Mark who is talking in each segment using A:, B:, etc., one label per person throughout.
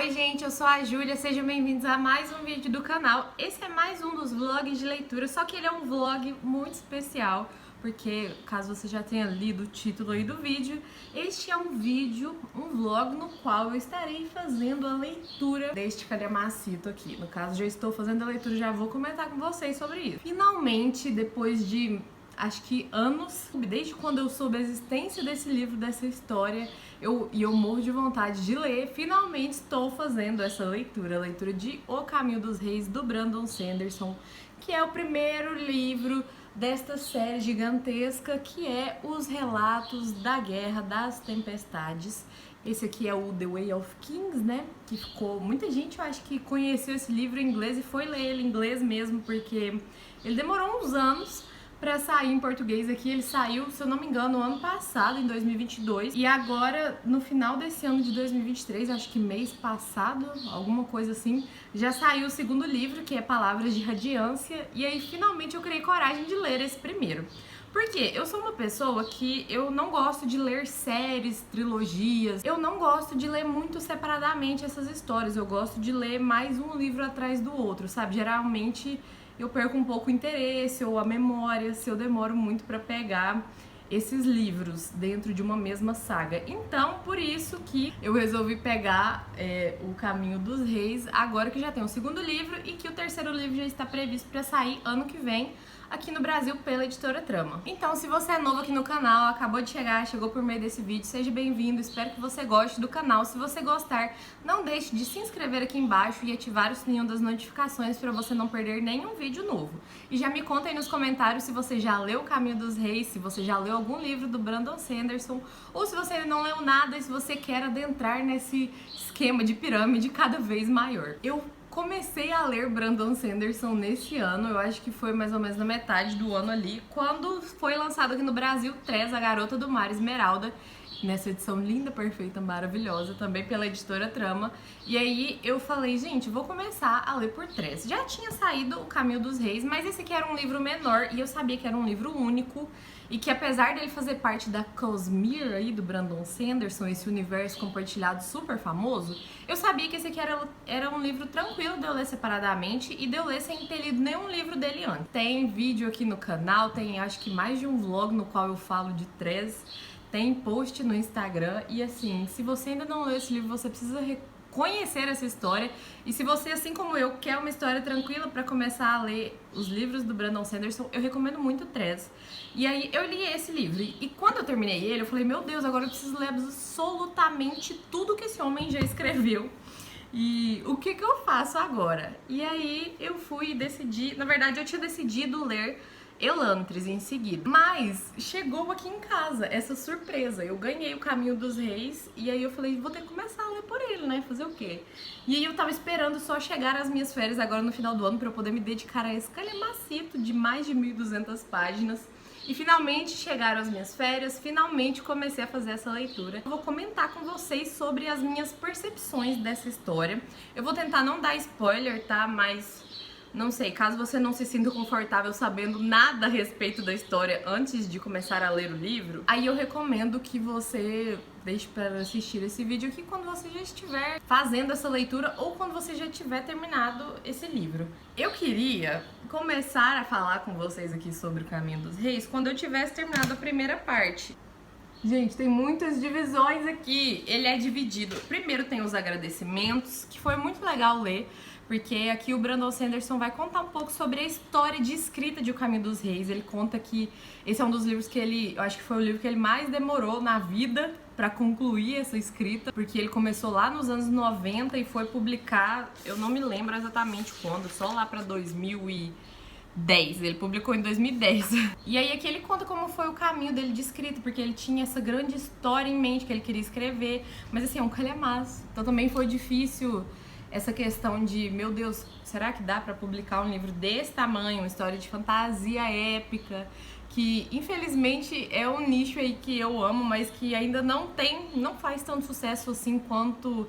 A: Oi gente, eu sou a Júlia, sejam bem-vindos a mais um vídeo do canal. Esse é mais um dos vlogs de leitura, só que ele é um vlog muito especial, porque caso você já tenha lido o título aí do vídeo, este é um vlog no qual eu estarei fazendo a leitura deste calhamacito aqui. No caso, já estou fazendo a leitura, já vou comentar com vocês sobre isso. Finalmente, depois de acho que anos, desde quando eu soube a existência desse livro, dessa história, eu morro de vontade de ler, finalmente estou fazendo essa leitura, a leitura de O Caminho dos Reis, do Brandon Sanderson, que é o primeiro livro desta série gigantesca, que é os relatos da Guerra das Tempestades. Esse aqui é o The Way of Kings, né? Que ficou... Muita gente, eu acho que conheceu esse livro em inglês e foi ler ele em inglês mesmo, porque ele demorou uns anos pra sair em português aqui. Ele saiu, se eu não me engano, ano passado, em 2022. E agora, no final desse ano de 2023, acho que mês passado, alguma coisa assim, já saiu o segundo livro, que é Palavras de Radiância. E aí, finalmente, eu criei coragem de ler esse primeiro. Porque eu sou uma pessoa que eu não gosto de ler séries, trilogias, eu não gosto de ler muito separadamente essas histórias, eu gosto de ler mais um livro atrás do outro, sabe? Geralmente eu perco um pouco o interesse ou a memória se eu demoro muito pra pegar esses livros dentro de uma mesma saga. Então, por isso que eu resolvi pegar O Caminho dos Reis, agora que já tem o segundo livro e que o terceiro livro já está previsto para sair ano que vem, aqui no Brasil pela Editora Trama. Então, se você é novo aqui no canal, acabou de chegar, chegou por meio desse vídeo, seja bem-vindo, espero que você goste do canal. Se você gostar, não deixe de se inscrever aqui embaixo e ativar o sininho das notificações para você não perder nenhum vídeo novo. E já me conta aí nos comentários se você já leu O Caminho dos Reis, se você já leu algum livro do Brandon Sanderson, ou se você ainda não leu nada e se você quer adentrar nesse esquema de pirâmide cada vez maior. Eu comecei a ler Brandon Sanderson nesse ano, eu acho que foi mais ou menos na metade do ano ali, quando foi lançado aqui no Brasil Trez, a Garota do Mar Esmeralda, nessa edição linda, perfeita, maravilhosa, também pela Editora Trama. E aí eu falei, gente, vou começar a ler por Trez. Já tinha saído O Caminho dos Reis, mas esse aqui era um livro menor e eu sabia que era um livro único e que apesar dele fazer parte da Cosmere aí, do Brandon Sanderson, esse universo compartilhado super famoso, eu sabia que esse aqui era um livro tranquilo de eu ler separadamente e de eu ler sem ter lido nenhum livro dele antes. Tem vídeo aqui no canal, tem acho que mais de um vlog no qual eu falo de Trez, tem post no Instagram e assim, se você ainda não leu esse livro, você precisa conhecer essa história. E se você, assim como eu, quer uma história tranquila para começar a ler os livros do Brandon Sanderson, eu recomendo muito Trez. E aí eu li esse livro e quando eu terminei ele, eu falei, meu Deus, agora eu preciso ler absolutamente tudo que esse homem já escreveu. E o que eu faço agora? E aí eu fui decidir, na verdade eu tinha decidido ler Elantris em seguida, mas chegou aqui em casa essa surpresa. Eu ganhei O Caminho dos Reis e aí eu falei, vou ter que começar a ler por ele, né, fazer o quê? E aí eu tava esperando só chegar as minhas férias agora no final do ano pra eu poder me dedicar a esse calhamacito de mais de 1.200 páginas. E finalmente chegaram as minhas férias, finalmente comecei a fazer essa leitura. Eu vou comentar com vocês sobre as minhas percepções dessa história. Eu vou tentar não dar spoiler, tá? Mas não sei, caso você não se sinta confortável sabendo nada a respeito da história antes de começar a ler o livro, aí eu recomendo que você deixe para assistir esse vídeo aqui quando você já estiver fazendo essa leitura ou quando você já tiver terminado esse livro. Eu queria começar a falar com vocês aqui sobre O Caminho dos Reis quando eu tivesse terminado a primeira parte. Gente, tem muitas divisões aqui. Ele é dividido. Primeiro tem os agradecimentos, que foi muito legal ler, porque aqui o Brandon Sanderson vai contar um pouco sobre a história de escrita de O Caminho dos Reis. Ele conta que esse é um dos livros que eu acho que foi o livro que ele mais demorou na vida pra concluir essa escrita, porque ele começou lá nos anos 90 e foi publicar, eu não me lembro exatamente quando, só lá pra 2010, ele publicou em 2010. E aí aqui ele conta como foi o caminho dele de escrita, porque ele tinha essa grande história em mente que ele queria escrever, mas assim, é um calhamaço. Então também foi difícil essa questão de, meu Deus, será que dá pra publicar um livro desse tamanho, uma história de fantasia épica, que infelizmente é um nicho aí que eu amo, mas que ainda não faz tanto sucesso assim quanto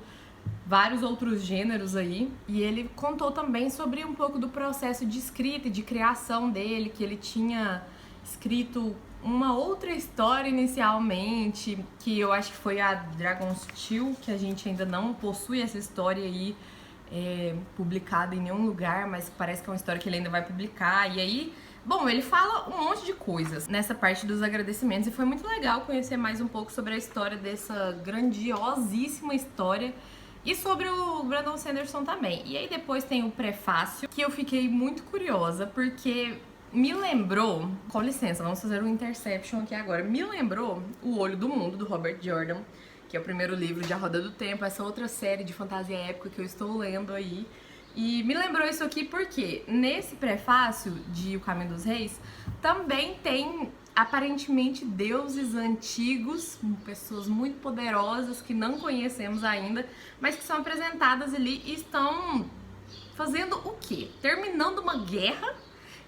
A: vários outros gêneros aí. E ele contou também sobre um pouco do processo de escrita e de criação dele, que ele tinha escrito uma outra história inicialmente, que eu acho que foi a Dragon's Steel, que a gente ainda não possui essa história aí publicada em nenhum lugar, mas parece que é uma história que ele ainda vai publicar. E aí, bom, ele fala um monte de coisas nessa parte dos agradecimentos e foi muito legal conhecer mais um pouco sobre a história dessa grandiosíssima história e sobre o Brandon Sanderson também. E aí depois tem o prefácio, que eu fiquei muito curiosa, porque me lembrou, com licença, vamos fazer um Interception aqui agora, me lembrou O Olho do Mundo, do Robert Jordan, que é o primeiro livro de A Roda do Tempo, essa outra série de fantasia épica que eu estou lendo aí. E me lembrou isso aqui porque nesse prefácio de O Caminho dos Reis também tem aparentemente deuses antigos, pessoas muito poderosas que não conhecemos ainda, mas que são apresentadas ali e estão fazendo o quê? Terminando uma guerra,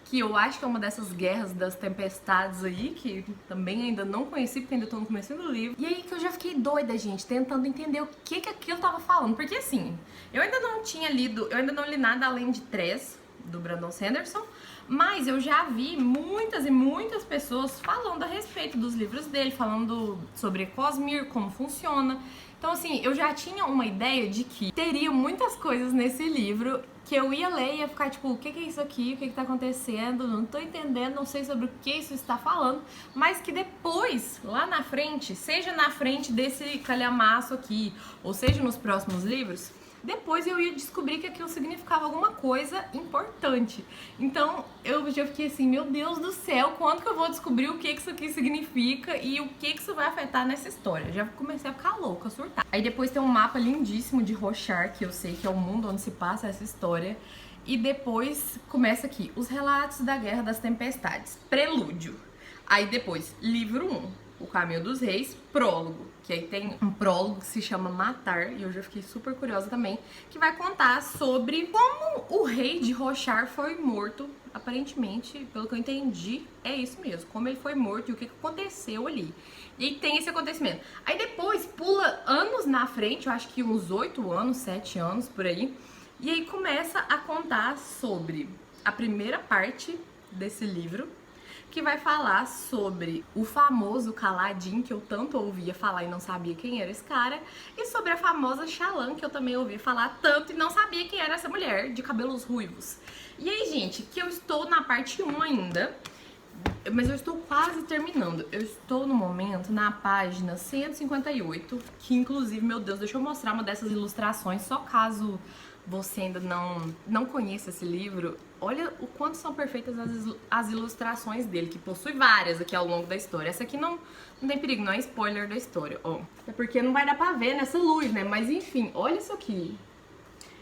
A: que eu acho que é uma dessas guerras das tempestades aí, que também ainda não conheci, porque ainda tô no começo do livro. E aí que eu já fiquei doida, gente, tentando entender o que aquilo tava falando. Porque assim, eu ainda não tinha lido, eu ainda não li nada além de Três, do Brandon Sanderson, mas eu já vi muitas e muitas pessoas falando a respeito dos livros dele, falando sobre Cosmere, como funciona. Então assim, eu já tinha uma ideia de que teria muitas coisas nesse livro que eu ia ler e ia ficar tipo, o que é isso aqui, o que tá acontecendo, não tô entendendo, não sei sobre o que isso está falando, mas que depois, lá na frente, seja na frente desse calhamaço aqui, ou seja nos próximos livros, depois eu ia descobrir que aquilo significava alguma coisa importante. Então eu já fiquei assim, meu Deus do céu, quando que eu vou descobrir o que isso aqui significa e o que isso vai afetar nessa história? Já comecei a ficar louca, a surtar. Aí depois tem um mapa lindíssimo de Roshar, que eu sei que é o mundo onde se passa essa história. E depois começa aqui, os relatos da Guerra das Tempestades, prelúdio. Aí depois, livro 1. O Caminho dos Reis, prólogo, que aí tem um prólogo que se chama Matar, e eu já fiquei super curiosa também, que vai contar sobre como o rei de Roshar foi morto, aparentemente, pelo que eu entendi, é isso mesmo, como ele foi morto e o que aconteceu ali. E aí tem esse acontecimento. Aí depois pula anos na frente, eu acho que uns 8 anos, 7 anos, por aí, e aí começa a contar sobre a primeira parte desse livro, que vai falar sobre o famoso Kaladin, que eu tanto ouvia falar e não sabia quem era esse cara, e sobre a famosa Shallan, que eu também ouvia falar tanto e não sabia quem era essa mulher de cabelos ruivos. E aí, gente, que eu estou na parte 1 ainda, mas eu estou quase terminando. Eu estou no momento na página 158, que inclusive, meu Deus, deixa eu mostrar uma dessas ilustrações, só caso você ainda não conheça esse livro. Olha o quanto são perfeitas as ilustrações dele, que possui várias aqui ao longo da história. Essa aqui não tem perigo, não é spoiler da história, ó. É porque não vai dar pra ver nessa luz, né? Mas enfim, olha isso aqui.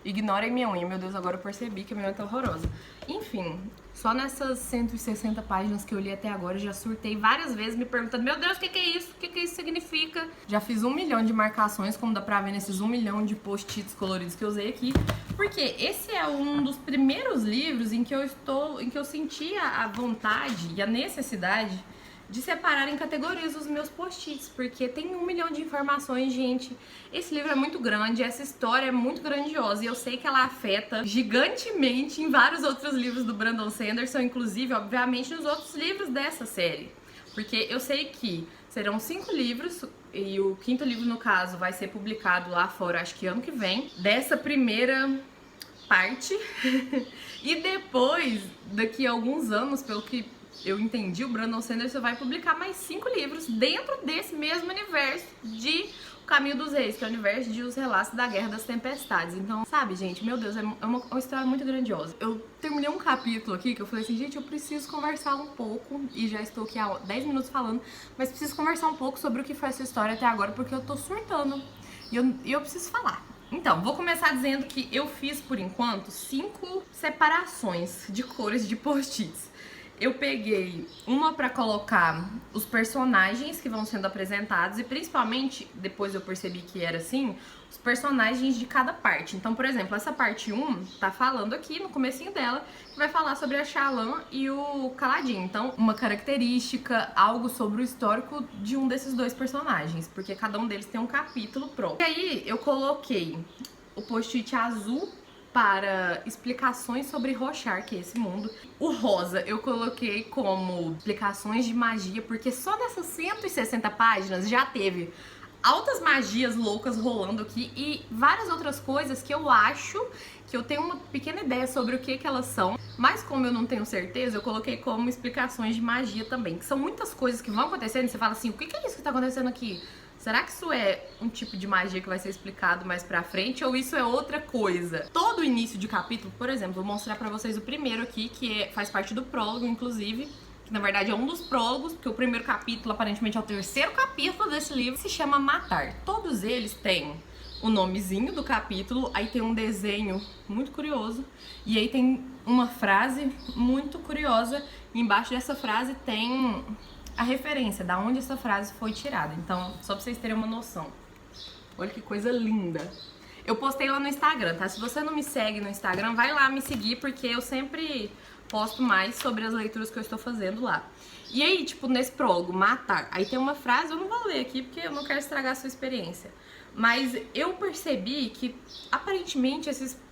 A: Ignorem minha unha, meu Deus, agora eu percebi que a minha unha tá horrorosa. Enfim, só nessas 160 páginas que eu li até agora, eu já surtei várias vezes me perguntando, meu Deus, o que é isso? O que isso significa? Já fiz 1 milhão de marcações, como dá pra ver nesses 1 milhão de post-its coloridos que eu usei aqui. Porque esse é um dos primeiros livros em que eu sentia a vontade e a necessidade de separar em categorias os meus post-its, porque tem 1 milhão de informações, gente. Esse livro é muito grande, essa história é muito grandiosa e eu sei que ela afeta gigantemente em vários outros livros do Brandon Sanderson, inclusive, obviamente, nos outros livros dessa série. Porque eu sei que serão 5 livros e o 5º livro, no caso, vai ser publicado lá fora, acho que ano que vem, dessa primeira parte. E depois, daqui a alguns anos, pelo que eu entendi, o Brandon Sanderson vai publicar mais 5 livros dentro desse mesmo universo de O Caminho dos Reis, que é o universo de Os Relatos da Guerra das Tempestades. Então, sabe, gente, meu Deus, é uma história muito grandiosa. Eu terminei um capítulo aqui que eu falei assim, gente, eu preciso conversar um pouco, e já estou aqui há 10 minutos falando, mas preciso conversar um pouco sobre o que foi essa história até agora, porque eu tô surtando, e eu preciso falar. Então, vou começar dizendo que eu fiz, por enquanto, 5 separações de cores de post-its. Eu peguei uma pra colocar os personagens que vão sendo apresentados e principalmente, depois eu percebi que era assim, os personagens de cada parte. Então, por exemplo, essa parte 1 tá falando aqui no comecinho dela, que vai falar sobre a Shallan e o Kaladin. Então, uma característica, algo sobre o histórico de um desses dois personagens, porque cada um deles tem um capítulo próprio. E aí, eu coloquei o post-it azul para explicações sobre Roshar, que é esse mundo. O rosa eu coloquei como explicações de magia, porque só dessas 160 páginas já teve altas magias loucas rolando aqui e várias outras coisas que eu acho que eu tenho uma pequena ideia sobre o que elas são, mas como eu não tenho certeza, eu coloquei como explicações de magia também, que são muitas coisas que vão acontecendo e você fala assim, o que é isso que tá acontecendo aqui? Será que isso é um tipo de magia que vai ser explicado mais pra frente ou isso é outra coisa? Todo início de capítulo, por exemplo, vou mostrar pra vocês o primeiro aqui, que faz parte do prólogo, inclusive, que na verdade é um dos prólogos, porque o primeiro capítulo aparentemente é o terceiro capítulo desse livro, se chama Matar. Todos eles têm o nomezinho do capítulo, aí tem um desenho muito curioso, e aí tem uma frase muito curiosa, e embaixo dessa frase tem a referência, da onde essa frase foi tirada. Então, só pra vocês terem uma noção. Olha que coisa linda. Eu postei lá no Instagram, tá? Se você não me segue no Instagram, vai lá me seguir, porque eu sempre posto mais sobre as leituras que eu estou fazendo lá. E aí, tipo, nesse prólogo, matar, aí tem uma frase, eu não vou ler aqui porque eu não quero estragar a sua experiência, mas eu percebi que, aparentemente, esses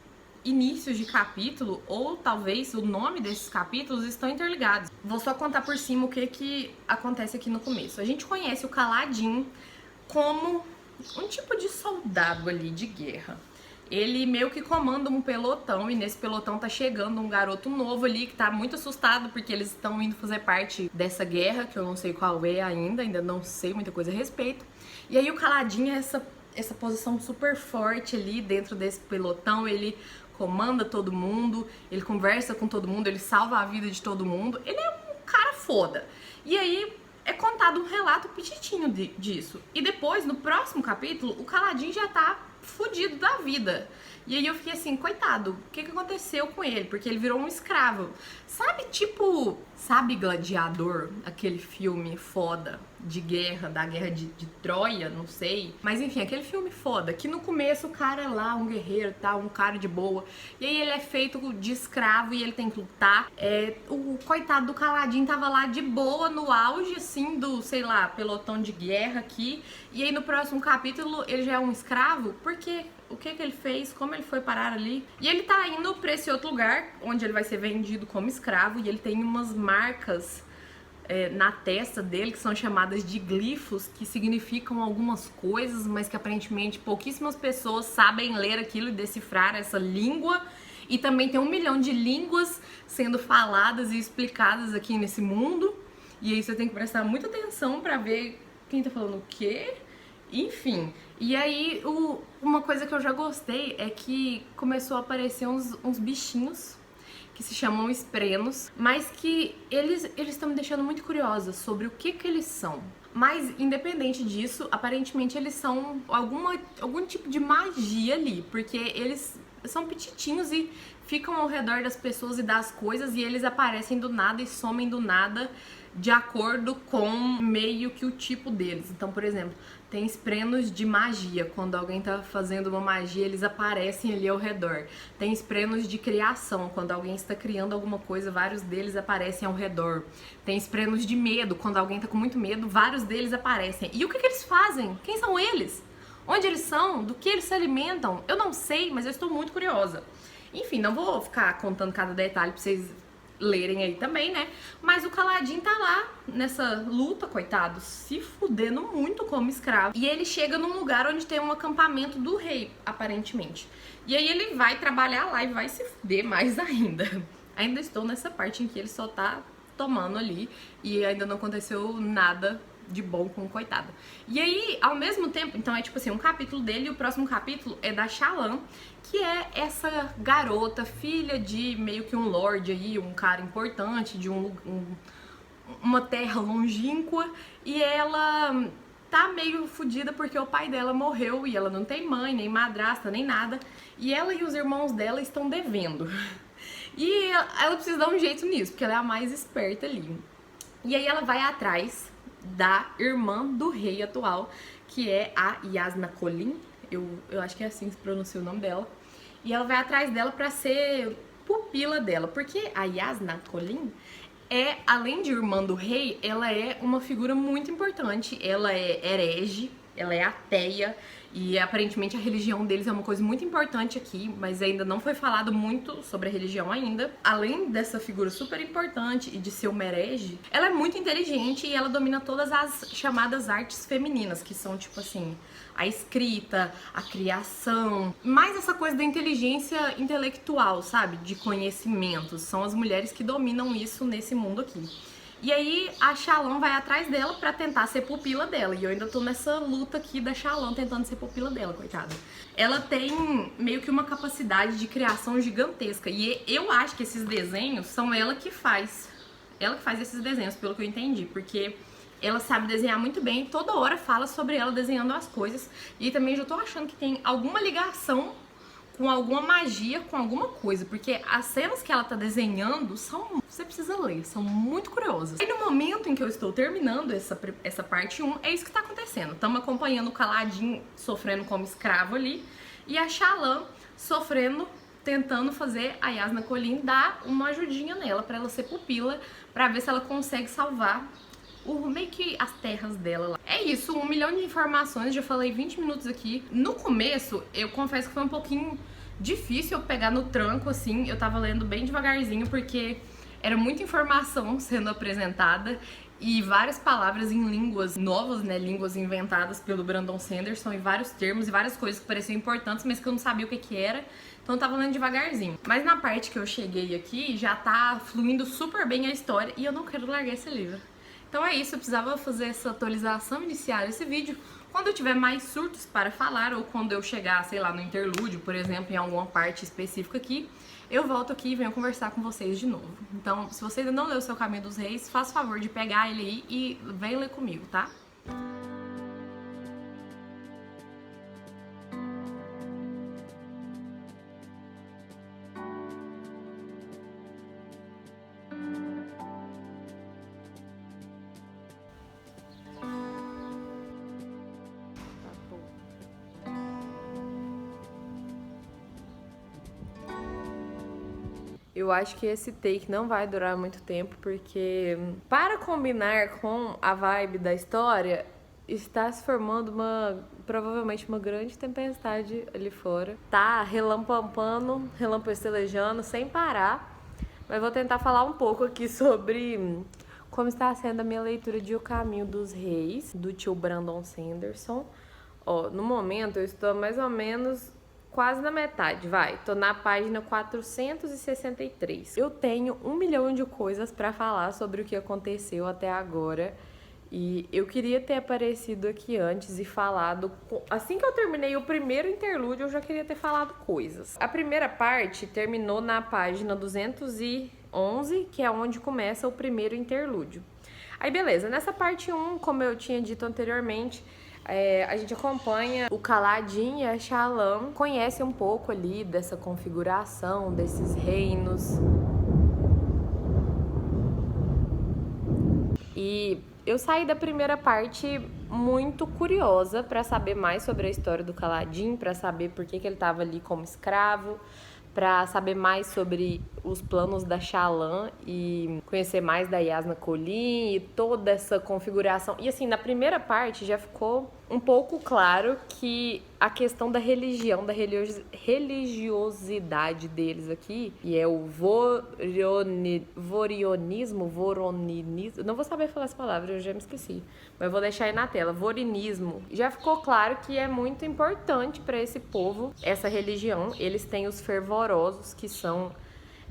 A: inícios de capítulo, ou talvez o nome desses capítulos, estão interligados. Vou só contar por cima o que acontece aqui no começo. A gente conhece o Kaladin como um tipo de soldado ali de guerra. Ele meio que comanda um pelotão e nesse pelotão tá chegando um garoto novo ali que tá muito assustado porque eles estão indo fazer parte dessa guerra, que eu não sei qual é ainda não sei muita coisa a respeito. E aí o Kaladin é essa posição super forte ali dentro desse pelotão, ele comanda todo mundo, ele conversa com todo mundo, ele salva a vida de todo mundo, ele é um cara foda. E aí é contado um relato pititinho disso. E depois, no próximo capítulo, o Kaladin já tá fudido da vida. E aí eu fiquei assim, coitado, o que aconteceu com ele? Porque ele virou um escravo. Sabe, tipo, sabe Gladiador? Aquele filme foda de guerra, da guerra de Troia, não sei. Mas enfim, aquele filme foda, que no começo o cara é lá, um guerreiro, tá, um cara de boa. E aí ele é feito de escravo e ele tem que lutar. O coitado do Kaladin tava lá de boa, no auge, assim, do, sei lá, pelotão de guerra aqui. E aí no próximo capítulo ele já é um escravo? Por quê? O que ele fez, como ele foi parar ali. E ele tá indo pra esse outro lugar, onde ele vai ser vendido como escravo, e ele tem umas marcas na testa dele, que são chamadas de glifos, que significam algumas coisas, mas que aparentemente pouquíssimas pessoas sabem ler aquilo e decifrar essa língua. E também tem 1 milhão de línguas sendo faladas e explicadas aqui nesse mundo. E aí você tem que prestar muita atenção pra ver quem tá falando o quê. Enfim, e aí uma coisa que eu já gostei é que começou a aparecer uns bichinhos que se chamam esprenos, mas que eles estão me deixando muito curiosa sobre o que eles são. Mas, independente disso, aparentemente eles são algum tipo de magia ali, porque eles são petitinhos e ficam ao redor das pessoas e das coisas, e eles aparecem do nada e somem do nada de acordo com meio que o tipo deles. Então, por exemplo, tem esprenos de magia. Quando alguém tá fazendo uma magia, eles aparecem ali ao redor. Tem esprenos de criação. Quando alguém está criando alguma coisa, vários deles aparecem ao redor. Tem esprenos de medo. Quando alguém tá com muito medo, vários deles aparecem. E o que eles fazem? Quem são eles? Onde eles são? Do que eles se alimentam? Eu não sei, mas eu estou muito curiosa. Enfim, não vou ficar contando cada detalhe pra vocês lerem aí também, né? Mas o Kaladin tá lá nessa luta, coitado, se fudendo muito como escravo. E ele chega num lugar onde tem um acampamento do rei, aparentemente. E aí ele vai trabalhar lá e vai se fuder mais ainda. Ainda estou nessa parte em que ele só tá tomando ali e ainda não aconteceu nada de bom com o coitado. E aí, ao mesmo tempo, então é tipo assim, um capítulo dele e o próximo capítulo é da Shallan, que é essa garota, filha de meio que um lord aí, um cara importante, de uma terra longínqua, e ela tá meio fodida porque o pai dela morreu e ela não tem mãe, nem madrasta, nem nada, e ela e os irmãos dela estão devendo. E ela precisa dar um jeito nisso, porque ela é a mais esperta ali. E aí ela vai atrás da irmã do rei atual, que é a Jasnah Kholin, eu acho que é assim que se pronuncia o nome dela, e ela vai atrás dela pra ser pupila dela, porque a Jasnah Kholin além de irmã do rei, ela é uma figura muito importante, ela é herege, ela é ateia e aparentemente a religião deles é uma coisa muito importante aqui, mas ainda não foi falado muito sobre a religião ainda. Além dessa figura super importante e de ser uma herege, ela é muito inteligente e ela domina todas as chamadas artes femininas, que são tipo assim, a escrita, a criação, mais essa coisa da inteligência intelectual, sabe? De conhecimentos. São as mulheres que dominam isso nesse mundo aqui. E aí a Shallan vai atrás dela pra tentar ser pupila dela. E eu ainda tô nessa luta aqui da Shallan tentando ser pupila dela, coitada. Ela tem meio que uma capacidade de criação gigantesca. E eu acho que esses desenhos são ela que faz. Ela que faz esses desenhos, pelo que eu entendi. Porque ela sabe desenhar muito bem e toda hora fala sobre ela desenhando as coisas. E também já tô achando que tem alguma ligação com alguma magia, com alguma coisa, porque as cenas que ela tá desenhando são, você precisa ler, são muito curiosas. E no momento em que eu estou terminando essa parte 1, é isso que tá acontecendo. Estamos acompanhando o Kaladin sofrendo como escravo ali, e a Shallan sofrendo, tentando fazer a Jasnah Kholin dar uma ajudinha nela, pra ela ser pupila, pra ver se ela consegue salvar meio que as terras dela lá. É isso, 1 milhão de informações, já falei 20 minutos aqui. No começo, eu confesso que foi um pouquinho difícil eu pegar no tranco, assim, eu tava lendo bem devagarzinho, porque era muita informação sendo apresentada e várias palavras em línguas novas, né, línguas inventadas pelo Brandon Sanderson, e vários termos e várias coisas que pareciam importantes, mas que eu não sabia o que era, então eu tava lendo devagarzinho. Mas na parte que eu cheguei aqui, já tá fluindo super bem a história e eu não quero largar esse livro. Então é isso, eu precisava fazer essa atualização, iniciar esse vídeo. Quando eu tiver mais surtos para falar, ou quando eu chegar, sei lá, no interlúdio, por exemplo, em alguma parte específica aqui, eu volto aqui e venho conversar com vocês de novo. Então, se você ainda não leu o seu Caminho dos Reis, faça o favor de pegar ele aí e vem ler comigo, tá? Eu acho que esse take não vai durar muito tempo, porque para combinar com a vibe da história, está se formando provavelmente uma grande tempestade ali fora. Tá relampampando, estelejando sem parar, mas vou tentar falar um pouco aqui sobre como está sendo a minha leitura de O Caminho dos Reis, do tio Brandon Sanderson. Ó, no momento eu estou mais ou menos quase na metade, tô na página 463. Eu tenho 1 milhão de coisas pra falar sobre o que aconteceu até agora e eu queria ter aparecido aqui antes e falado, assim que eu terminei o primeiro interlúdio, eu já queria ter falado coisas. A primeira parte terminou na página 211, que é onde começa o primeiro interlúdio. Aí beleza, nessa parte 1, como eu tinha dito anteriormente, a gente acompanha o Kaladin e a Shallan, conhece um pouco ali dessa configuração, desses reinos. E eu saí da primeira parte muito curiosa para saber mais sobre a história do Kaladin, para saber por que ele estava ali como escravo, para saber mais sobre os planos da Shallan e conhecer mais da Jasnah Kholin e toda essa configuração. E assim, na primeira parte já ficou um pouco claro que a questão da religião, da religiosidade deles aqui, e é o vorionismo, não vou saber falar essa palavra, eu já me esqueci, mas vou deixar aí na tela, vorinismo. Já ficou claro que é muito importante para esse povo, essa religião. Eles têm os fervorosos, que são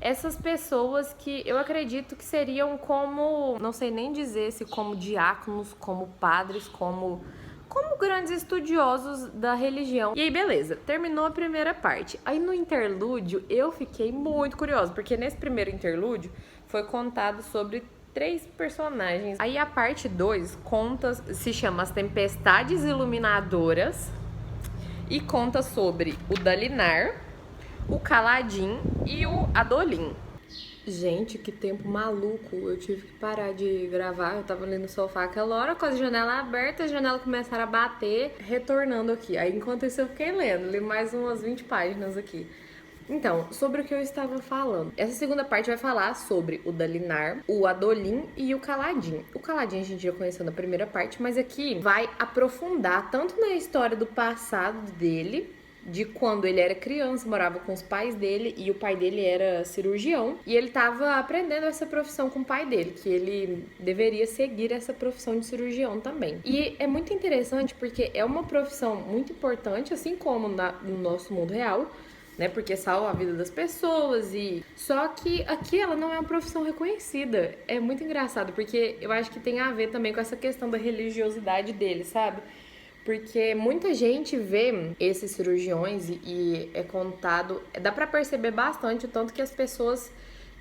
A: essas pessoas que eu acredito que seriam como, não sei nem dizer se como diáconos, como padres, como grandes estudiosos da religião. E aí, beleza, terminou a primeira parte. Aí no interlúdio eu fiquei muito curiosa, porque nesse primeiro interlúdio foi contado sobre 3 personagens. Aí a parte 2 se chama As Tempestades Iluminadoras e conta sobre o Dalinar, o Kaladin e o Adolin. Gente, que tempo maluco, eu tive que parar de gravar, eu tava ali no sofá aquela hora com as janelas abertas, as janelas começaram a bater, retornando aqui. Aí enquanto isso eu fiquei lendo, li mais umas 20 páginas aqui. Então, sobre o que eu estava falando. Essa segunda parte vai falar sobre o Dalinar, o Adolin e o Kaladin. O Kaladin a gente já conheceu na primeira parte, mas aqui vai aprofundar tanto na história do passado dele, de quando ele era criança, morava com os pais dele e o pai dele era cirurgião. E ele estava aprendendo essa profissão com o pai dele, que ele deveria seguir essa profissão de cirurgião também. E é muito interessante porque é uma profissão muito importante, assim como no nosso mundo real, né? Porque salva a vida das pessoas e... Só que aqui ela não é uma profissão reconhecida. É muito engraçado, porque eu acho que tem a ver também com essa questão da religiosidade dele, sabe? Porque muita gente vê esses cirurgiões e é contado... Dá pra perceber bastante o tanto que as pessoas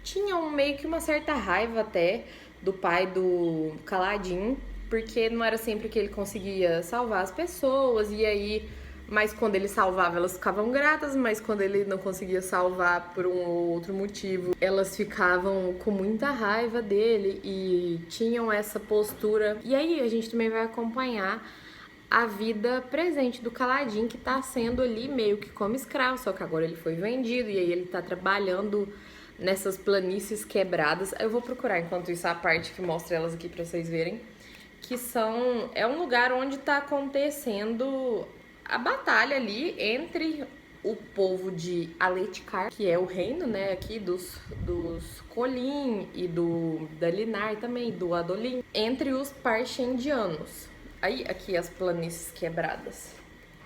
A: tinham meio que uma certa raiva até do pai do Kaladin, porque não era sempre que ele conseguia salvar as pessoas, e aí... Mas quando ele salvava, elas ficavam gratas, mas quando ele não conseguia salvar por um ou outro motivo, elas ficavam com muita raiva dele e tinham essa postura. E aí a gente também vai acompanhar a vida presente do Kaladin, que tá sendo ali meio que como escravo, só que agora ele foi vendido e aí ele tá trabalhando nessas planícies quebradas. Eu vou procurar enquanto isso a parte que mostra elas aqui pra vocês verem, que é um lugar onde tá acontecendo a batalha ali entre o povo de Aletikar, que é o reino, né, aqui dos Kholin e do Dalinar também, do Adolin, entre os Parshendianos. Aí, aqui as planícies quebradas.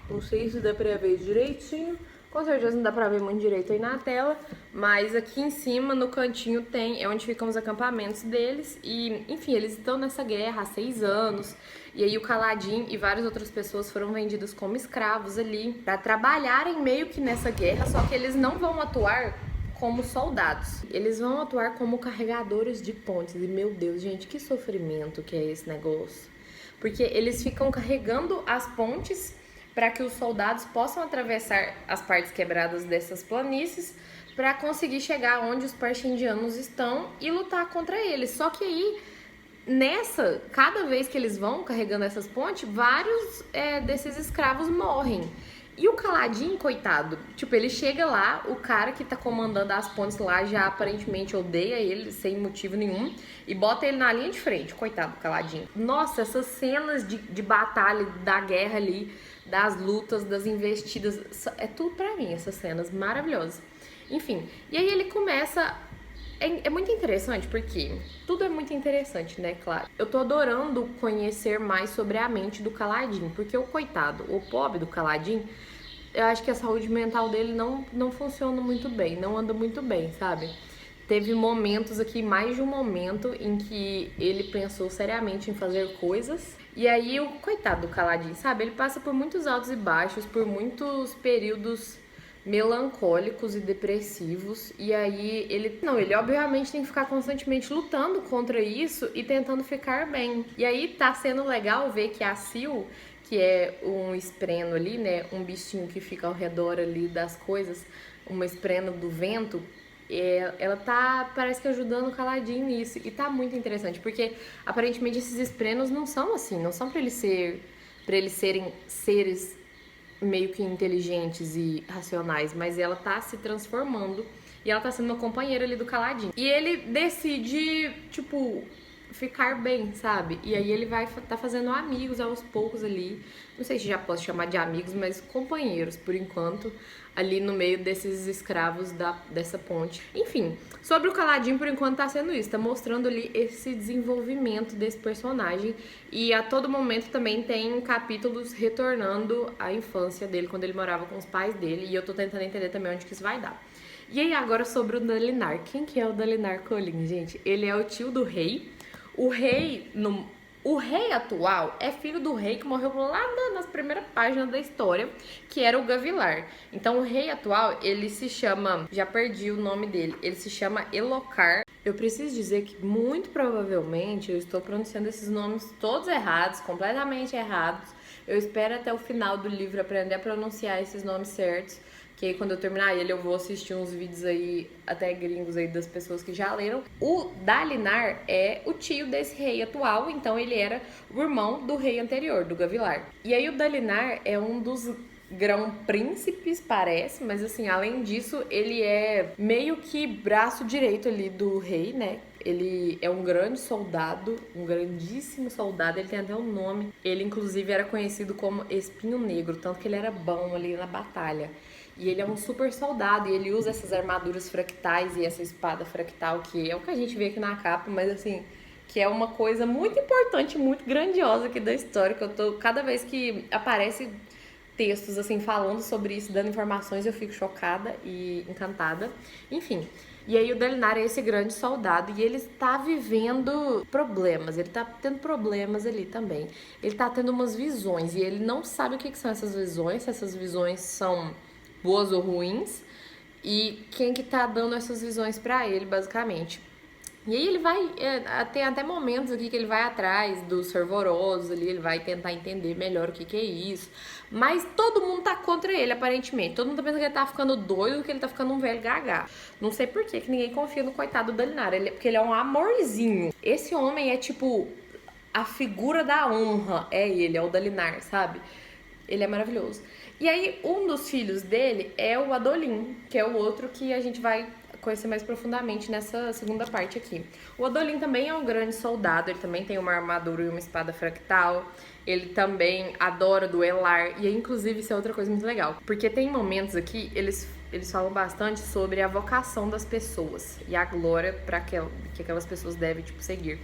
A: Não sei se dá pra ver direitinho. Com certeza não dá pra ver muito direito aí na tela, mas aqui em cima, no cantinho, é onde ficam os acampamentos deles. E, enfim, eles estão nessa guerra há 6 anos. E aí o Kaladin e várias outras pessoas foram vendidos como escravos ali pra trabalharem meio que nessa guerra, só que eles não vão atuar como soldados. Eles vão atuar como carregadores de pontes. E, meu Deus, gente, que sofrimento que é esse negócio. Porque eles ficam carregando as pontes para que os soldados possam atravessar as partes quebradas dessas planícies para conseguir chegar onde os Parshendianos estão e lutar contra eles. Só que aí, cada vez que eles vão carregando essas pontes, vários desses escravos morrem. E o Kaladin, coitado, tipo, ele chega lá, o cara que tá comandando as pontes lá já aparentemente odeia ele sem motivo nenhum e bota ele na linha de frente, coitado do Kaladin. Nossa, essas cenas de batalha, da guerra ali, das lutas, das investidas, é tudo pra mim, essas cenas maravilhosas. Enfim, e aí ele começa... É muito interessante porque tudo é muito interessante, né, claro. Eu tô adorando conhecer mais sobre a mente do Kaladin, porque o coitado, o pobre do Kaladin, eu acho que a saúde mental dele não funciona muito bem, não anda muito bem, sabe? Teve momentos aqui, mais de um momento, em que ele pensou seriamente em fazer coisas. E aí o coitado do Kaladin, sabe? Ele passa por muitos altos e baixos, por muitos períodos melancólicos e depressivos, e aí ele obviamente tem que ficar constantemente lutando contra isso e tentando ficar bem. E aí tá sendo legal ver que a Sil, que é um espreno ali, né, um bichinho que fica ao redor ali das coisas, uma espreno do vento, ela tá, parece que ajudando o Kaladin nisso, e tá muito interessante, porque aparentemente esses esprenos não são assim, não são pra eles serem seres meio que inteligentes e racionais, mas ela tá se transformando e ela tá sendo uma companheira ali do Kaladin. E ele decide, tipo, ficar bem, sabe? E aí ele vai tá fazendo amigos aos poucos ali. Não sei se já posso chamar de amigos, mas companheiros, por enquanto, ali no meio desses escravos dessa ponte. Enfim, sobre o Kaladin, por enquanto tá sendo isso, tá mostrando ali esse desenvolvimento desse personagem. E a todo momento também tem capítulos retornando à infância dele, quando ele morava com os pais dele. E eu tô tentando entender também onde que isso vai dar. E aí agora sobre o Dalinar. Quem que é o Dalinar Kholin, gente? Ele é o tio do rei. O rei atual é filho do rei que morreu lá nas primeiras páginas da história, que era o Gavilar. Então o rei atual, ele se chama, já perdi o nome dele, ele se chama Elhokar. Eu preciso dizer que muito provavelmente eu estou pronunciando esses nomes todos errados, completamente errados. Eu espero até o final do livro aprender a pronunciar esses nomes certos, que aí quando eu terminar ele eu vou assistir uns vídeos aí, até gringos aí, das pessoas que já leram. O Dalinar é o tio desse rei atual, então ele era o irmão do rei anterior, do Gavilar. E aí o Dalinar é um dos grão-príncipes, parece, mas assim, além disso, ele é meio que braço direito ali do rei, né? Ele é um grande soldado, um grandíssimo soldado, ele tem até um nome. Ele, inclusive, era conhecido como Espinho Negro, tanto que ele era bom ali na batalha. E ele é um super soldado, e ele usa essas armaduras fractais e essa espada fractal, que é o que a gente vê aqui na capa, mas assim, que é uma coisa muito importante, muito grandiosa aqui da história, que eu tô, cada vez que aparece textos assim falando sobre isso, dando informações, eu fico chocada e encantada. Enfim, e aí o Dalinar é esse grande soldado e ele está vivendo problemas, ele está tendo problemas ali também. Ele está tendo umas visões e ele não sabe o que são essas visões, se essas visões são boas ou ruins e quem que tá dando essas visões para ele, basicamente. E aí ele vai, tem até momentos aqui que ele vai atrás dos fervorosos ali, ele vai tentar entender melhor o que é isso. Mas todo mundo tá contra ele, aparentemente. Todo mundo tá pensando que ele tá ficando doido, que ele tá ficando um velho gaga. Não sei por que ninguém confia no coitado do Dalinar, porque ele é um amorzinho. Esse homem é tipo a figura da honra, é ele, é o Dalinar, sabe? Ele é maravilhoso. E aí, um dos filhos dele é o Adolin, que é o outro que a gente vai conhecer mais profundamente nessa segunda parte aqui. O Adolin também é um grande soldado, ele também tem uma armadura e uma espada fractal, ele também adora duelar, e inclusive isso é outra coisa muito legal, porque tem momentos aqui, eles falam bastante sobre a vocação das pessoas e a glória que aquelas pessoas devem, tipo, seguir.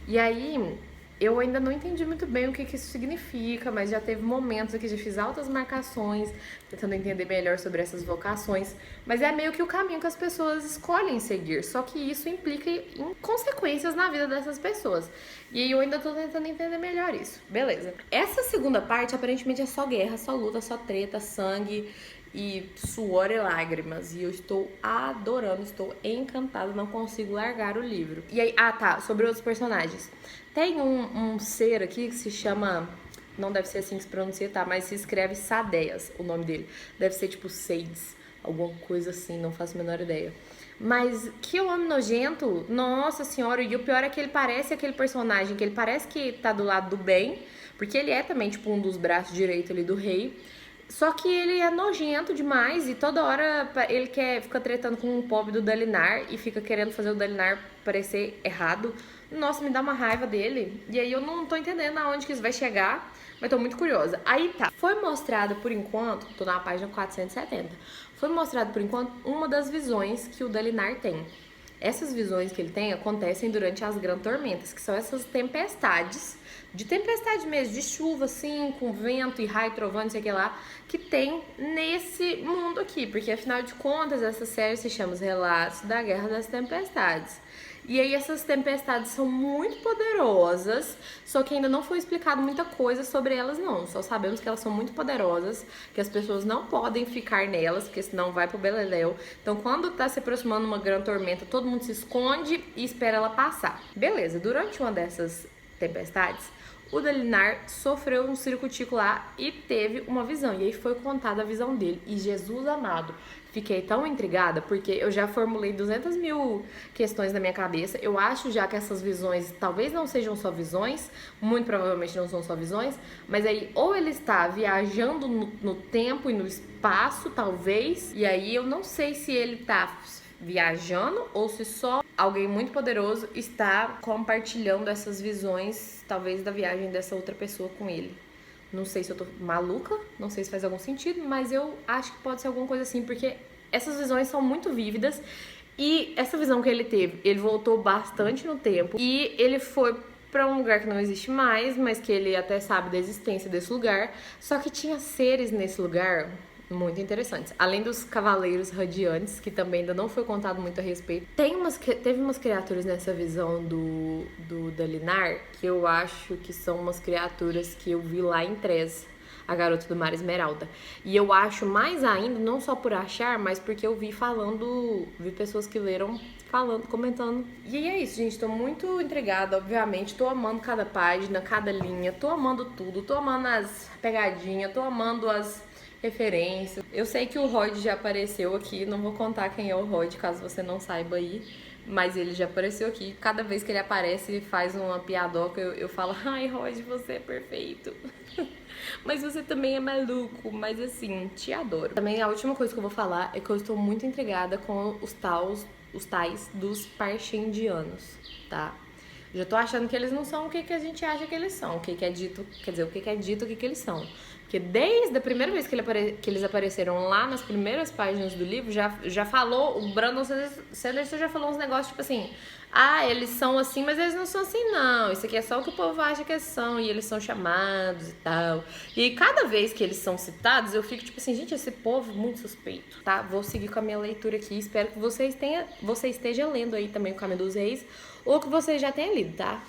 A: E aí, eu ainda não entendi muito bem o que isso significa, mas já teve momentos aqui, já fiz altas marcações, tentando entender melhor sobre essas vocações. Mas é meio que o caminho que as pessoas escolhem seguir, só que isso implica em consequências na vida dessas pessoas. E eu ainda tô tentando entender melhor isso. Beleza. Essa segunda parte, aparentemente, é só guerra, só luta, só treta, sangue e suor e lágrimas. E eu estou adorando, estou encantada, não consigo largar o livro. E aí, sobre outros personagens. Tem um ser aqui que se chama, não deve ser assim que se pronuncia, tá? Mas se escreve Sadeias, o nome dele. Deve ser tipo Sades, alguma coisa assim, não faço a menor ideia. Mas que homem nojento, nossa senhora. E o pior é que ele parece aquele personagem, que ele parece que tá do lado do bem, porque ele é também tipo um dos braços direitos ali do rei. Só que ele é nojento demais e toda hora ele fica tretando com o pobre do Dalinar e fica querendo fazer o Dalinar parecer errado. Nossa, me dá uma raiva dele. E aí eu não tô entendendo aonde que isso vai chegar, mas tô muito curiosa. Aí tá, foi mostrado por enquanto, tô na página 470, foi mostrado por enquanto uma das visões que o Dalinar tem. Essas visões que ele tem acontecem durante as grandes tormentas, que são essas tempestades, de tempestade mesmo, de chuva assim, com vento e raio, trovão, não sei o que lá, que tem nesse mundo aqui, porque afinal de contas essa série se chama Os Relatos da Guerra das Tempestades. E aí essas tempestades são muito poderosas, só que ainda não foi explicado muita coisa sobre elas não, só sabemos que elas são muito poderosas, que as pessoas não podem ficar nelas, porque senão vai pro beleléu. Então quando tá se aproximando uma grande tormenta, todo mundo se esconde e espera ela passar. Beleza, durante uma dessas tempestades, o Dalinar sofreu um circo-tico lá e teve uma visão, e aí foi contada a visão dele, e Jesus amado, fiquei tão intrigada, porque eu já formulei 200 mil questões na minha cabeça. Eu acho já que essas visões talvez não sejam só visões, muito provavelmente não são só visões, mas aí ou ele está viajando no tempo e no espaço, talvez, e aí eu não sei se ele está viajando ou se só alguém muito poderoso está compartilhando essas visões, talvez da viagem dessa outra pessoa com ele. Não sei se eu tô maluca, não sei se faz algum sentido, mas eu acho que pode ser alguma coisa assim, porque essas visões são muito vívidas e essa visão que ele teve, ele voltou bastante no tempo e ele foi para um lugar que não existe mais, mas que ele até sabe da existência desse lugar, só que tinha seres nesse lugar muito interessantes. Além dos cavaleiros radiantes, que também ainda não foi contado muito a respeito. Teve umas criaturas nessa visão do Dalinar, que eu acho que são umas criaturas que eu vi lá em Trez, a Garota do Mar Esmeralda. E eu acho mais ainda, não só por achar, mas porque eu vi pessoas que leram falando, comentando. E é isso, gente, tô muito intrigada, obviamente, tô amando cada página, cada linha, tô amando tudo, tô amando as pegadinhas, tô amando as referência. Eu sei que o Rod já apareceu aqui, não vou contar quem é o Rod, caso você não saiba aí, Mas ele já apareceu aqui. Cada vez que ele aparece e faz uma piadoca, eu falo: ai, Rod, você é perfeito. Mas você também é maluco. Mas assim, te adoro. Também a última coisa que eu vou falar é que eu estou muito intrigada com os tais dos parchendianos, tá? Já tô achando que eles não são o que a gente acha que eles são. O que é dito, quer dizer, o que é dito, o que eles são. Porque desde a primeira vez que eles apareceram lá nas primeiras páginas do livro, já falou, o Brandon Sanderson já falou uns negócios tipo assim: ah, eles são assim, mas eles não são assim não, isso aqui é só o que o povo acha que eles são, e eles são chamados e tal. E aí, cada vez que eles são citados, eu fico tipo assim: gente, esse povo é muito suspeito, tá? Vou seguir com a minha leitura aqui, espero que você esteja lendo aí também o Caminho dos Reis, ou que você já tenha lido, tá?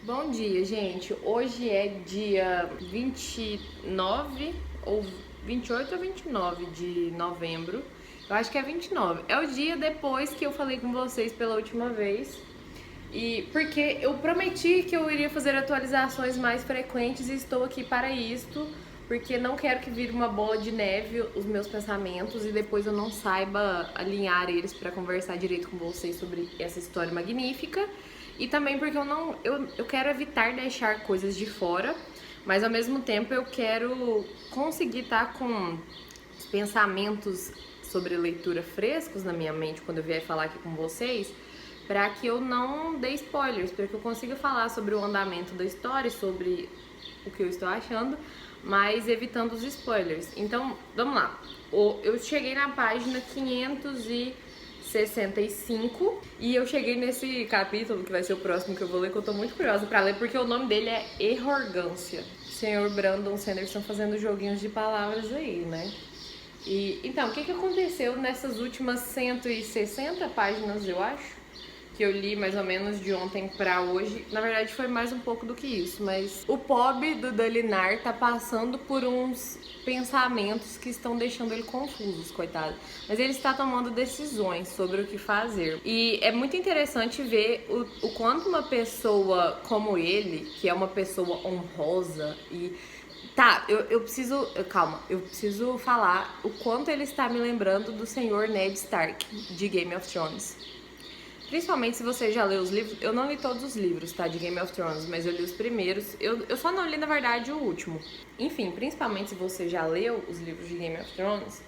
A: Bom dia, gente. Hoje é dia 29 ou 28 ou 29 de novembro. Eu acho que é 29. É o dia depois que eu falei com vocês pela última vez. E porque eu prometi que eu iria fazer atualizações mais frequentes e estou aqui para isto, porque não quero que vire uma bola de neve os meus pensamentos e depois eu não saiba alinhar eles para conversar direito com vocês sobre essa história magnífica. E também porque eu quero evitar deixar coisas de fora, mas ao mesmo tempo eu quero conseguir estar com os pensamentos sobre leitura frescos na minha mente quando eu vier falar aqui com vocês, para que eu não dê spoilers, para que eu consiga falar sobre o andamento da história, sobre o que eu estou achando, mas evitando os spoilers. Então, vamos lá. Eu cheguei na página 565 e eu cheguei nesse capítulo, que vai ser o próximo que eu vou ler, que eu tô muito curiosa pra ler, porque o nome dele é Errorgância. Senhor Brandon Sanderson fazendo joguinhos de palavras aí, né? E então, o que aconteceu nessas últimas 160 páginas, eu acho, que eu li mais ou menos de ontem pra hoje? Na verdade foi mais um pouco do que isso, mas o pobre do Dalinar tá passando por uns pensamentos que estão deixando ele confuso, coitado. Mas ele está tomando decisões sobre o que fazer. E é muito interessante ver o quanto uma pessoa como ele, que é uma pessoa honrosa e... Tá, eu preciso... Calma, eu preciso falar o quanto ele está me lembrando do senhor Ned Stark, de Game of Thrones. Principalmente se você já leu os livros. Eu não li todos os livros, tá, de Game of Thrones, mas eu li os primeiros. Eu só não li, na verdade, o último. Enfim, principalmente se você já leu os livros de Game of Thrones,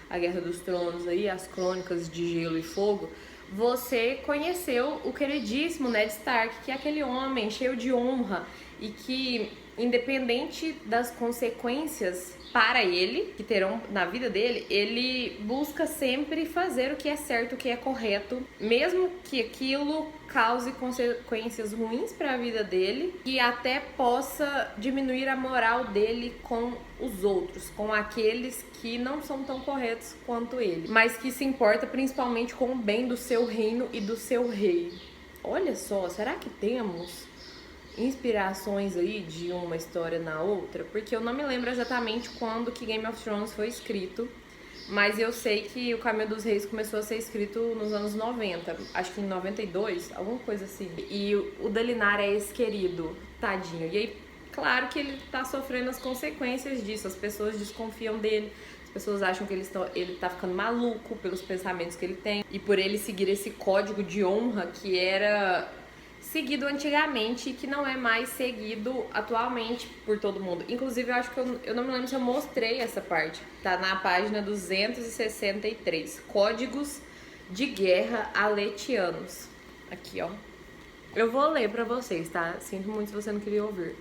A: A Guerra dos Tronos aí, as Crônicas de Gelo e Fogo, você conheceu o queridíssimo Ned Stark, que é aquele homem cheio de honra e que, independente das consequências para ele, que terão na vida dele, ele busca sempre fazer o que é certo, o que é correto, mesmo que aquilo cause consequências ruins para a vida dele e até possa diminuir a moral dele com os outros, com aqueles que não são tão corretos quanto ele, mas que se importa principalmente com o bem do seu reino e do seu rei. Olha só, será que temos inspirações aí de uma história na outra? Porque eu não me lembro exatamente quando que Game of Thrones foi escrito, mas eu sei que o Caminho dos Reis começou a ser escrito nos anos 90, acho que em 92, alguma coisa assim. E o Dalinar é esse querido, tadinho. E aí, claro que ele tá sofrendo as consequências disso, as pessoas desconfiam dele, as pessoas acham que ele tá ficando maluco pelos pensamentos que ele tem, e por ele seguir esse código de honra que era seguido antigamente e que não é mais seguido atualmente por todo mundo. Inclusive, eu acho que eu não me lembro se eu mostrei essa parte. Tá na página 263. Códigos de Guerra Aletianos. Aqui, ó. Eu vou ler pra vocês, tá? Sinto muito se você não queria ouvir.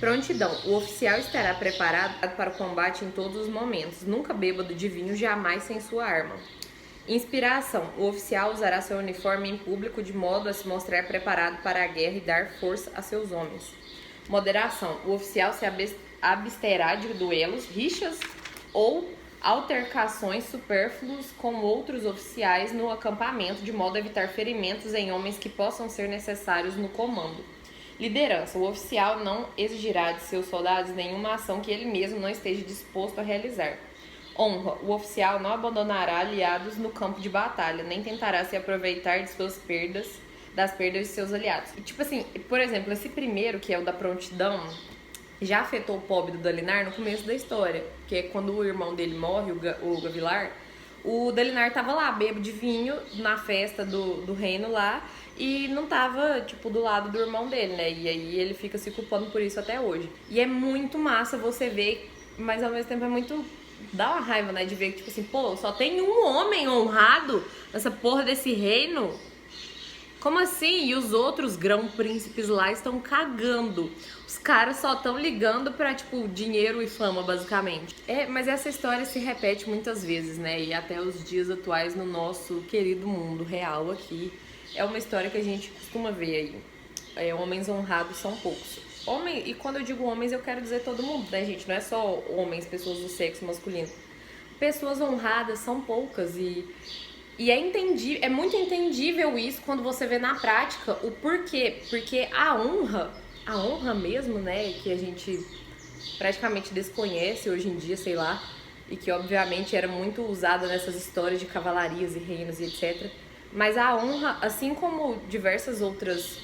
A: Prontidão. O oficial estará preparado para o combate em todos os momentos. Nunca bêbado de vinho, jamais sem sua arma. Inspiração. O oficial usará seu uniforme em público de modo a se mostrar preparado para a guerra e dar força a seus homens. Moderação. O oficial se absterá de duelos, rixas ou altercações supérfluas com outros oficiais no acampamento, de modo a evitar ferimentos em homens que possam ser necessários no comando. Liderança. O oficial não exigirá de seus soldados nenhuma ação que ele mesmo não esteja disposto a realizar. Honra. O oficial não abandonará aliados no campo de batalha, nem tentará se aproveitar de das perdas de seus aliados. E, tipo assim, por exemplo, esse primeiro, que é o da prontidão, já afetou o pobre do Dalinar no começo da história, que é quando o irmão dele morre, o Gavilar. O Dalinar tava lá, bêbado de vinho, na festa do reino lá, e não tava, tipo, do lado do irmão dele, né? E aí ele fica se culpando por isso até hoje. E é muito massa você ver, mas ao mesmo tempo é muito... dá uma raiva, né? De ver que, tipo assim, pô, só tem um homem honrado nessa porra desse reino. Como assim? E os outros grão-príncipes lá estão cagando. Os caras só estão ligando pra, tipo, dinheiro e fama, basicamente. Mas essa história se repete muitas vezes, né? E até os dias atuais no nosso querido mundo real aqui. É uma história que a gente costuma ver aí. Homens honrados são poucos. E quando eu digo homens, eu quero dizer todo mundo, né, gente? Não é só homens, pessoas do sexo masculino. Pessoas honradas são poucas e é muito entendível isso quando você vê na prática o porquê. Porque a honra mesmo, né, que a gente praticamente desconhece hoje em dia, sei lá, e que obviamente era muito usada nessas histórias de cavalarias e reinos e etc. Mas a honra, assim como diversas outras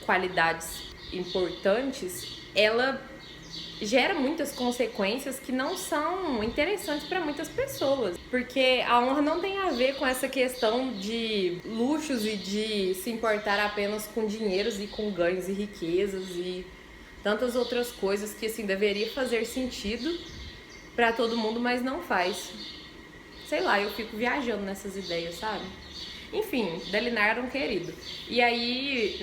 A: qualidades importantes, ela gera muitas consequências que não são interessantes para muitas pessoas. Porque a honra não tem a ver com essa questão de luxos e de se importar apenas com dinheiros e com ganhos e riquezas e tantas outras coisas que, assim, deveria fazer sentido para todo mundo, mas não faz. Sei lá, eu fico viajando nessas ideias, sabe? Enfim, Dalinar era um querido. E aí,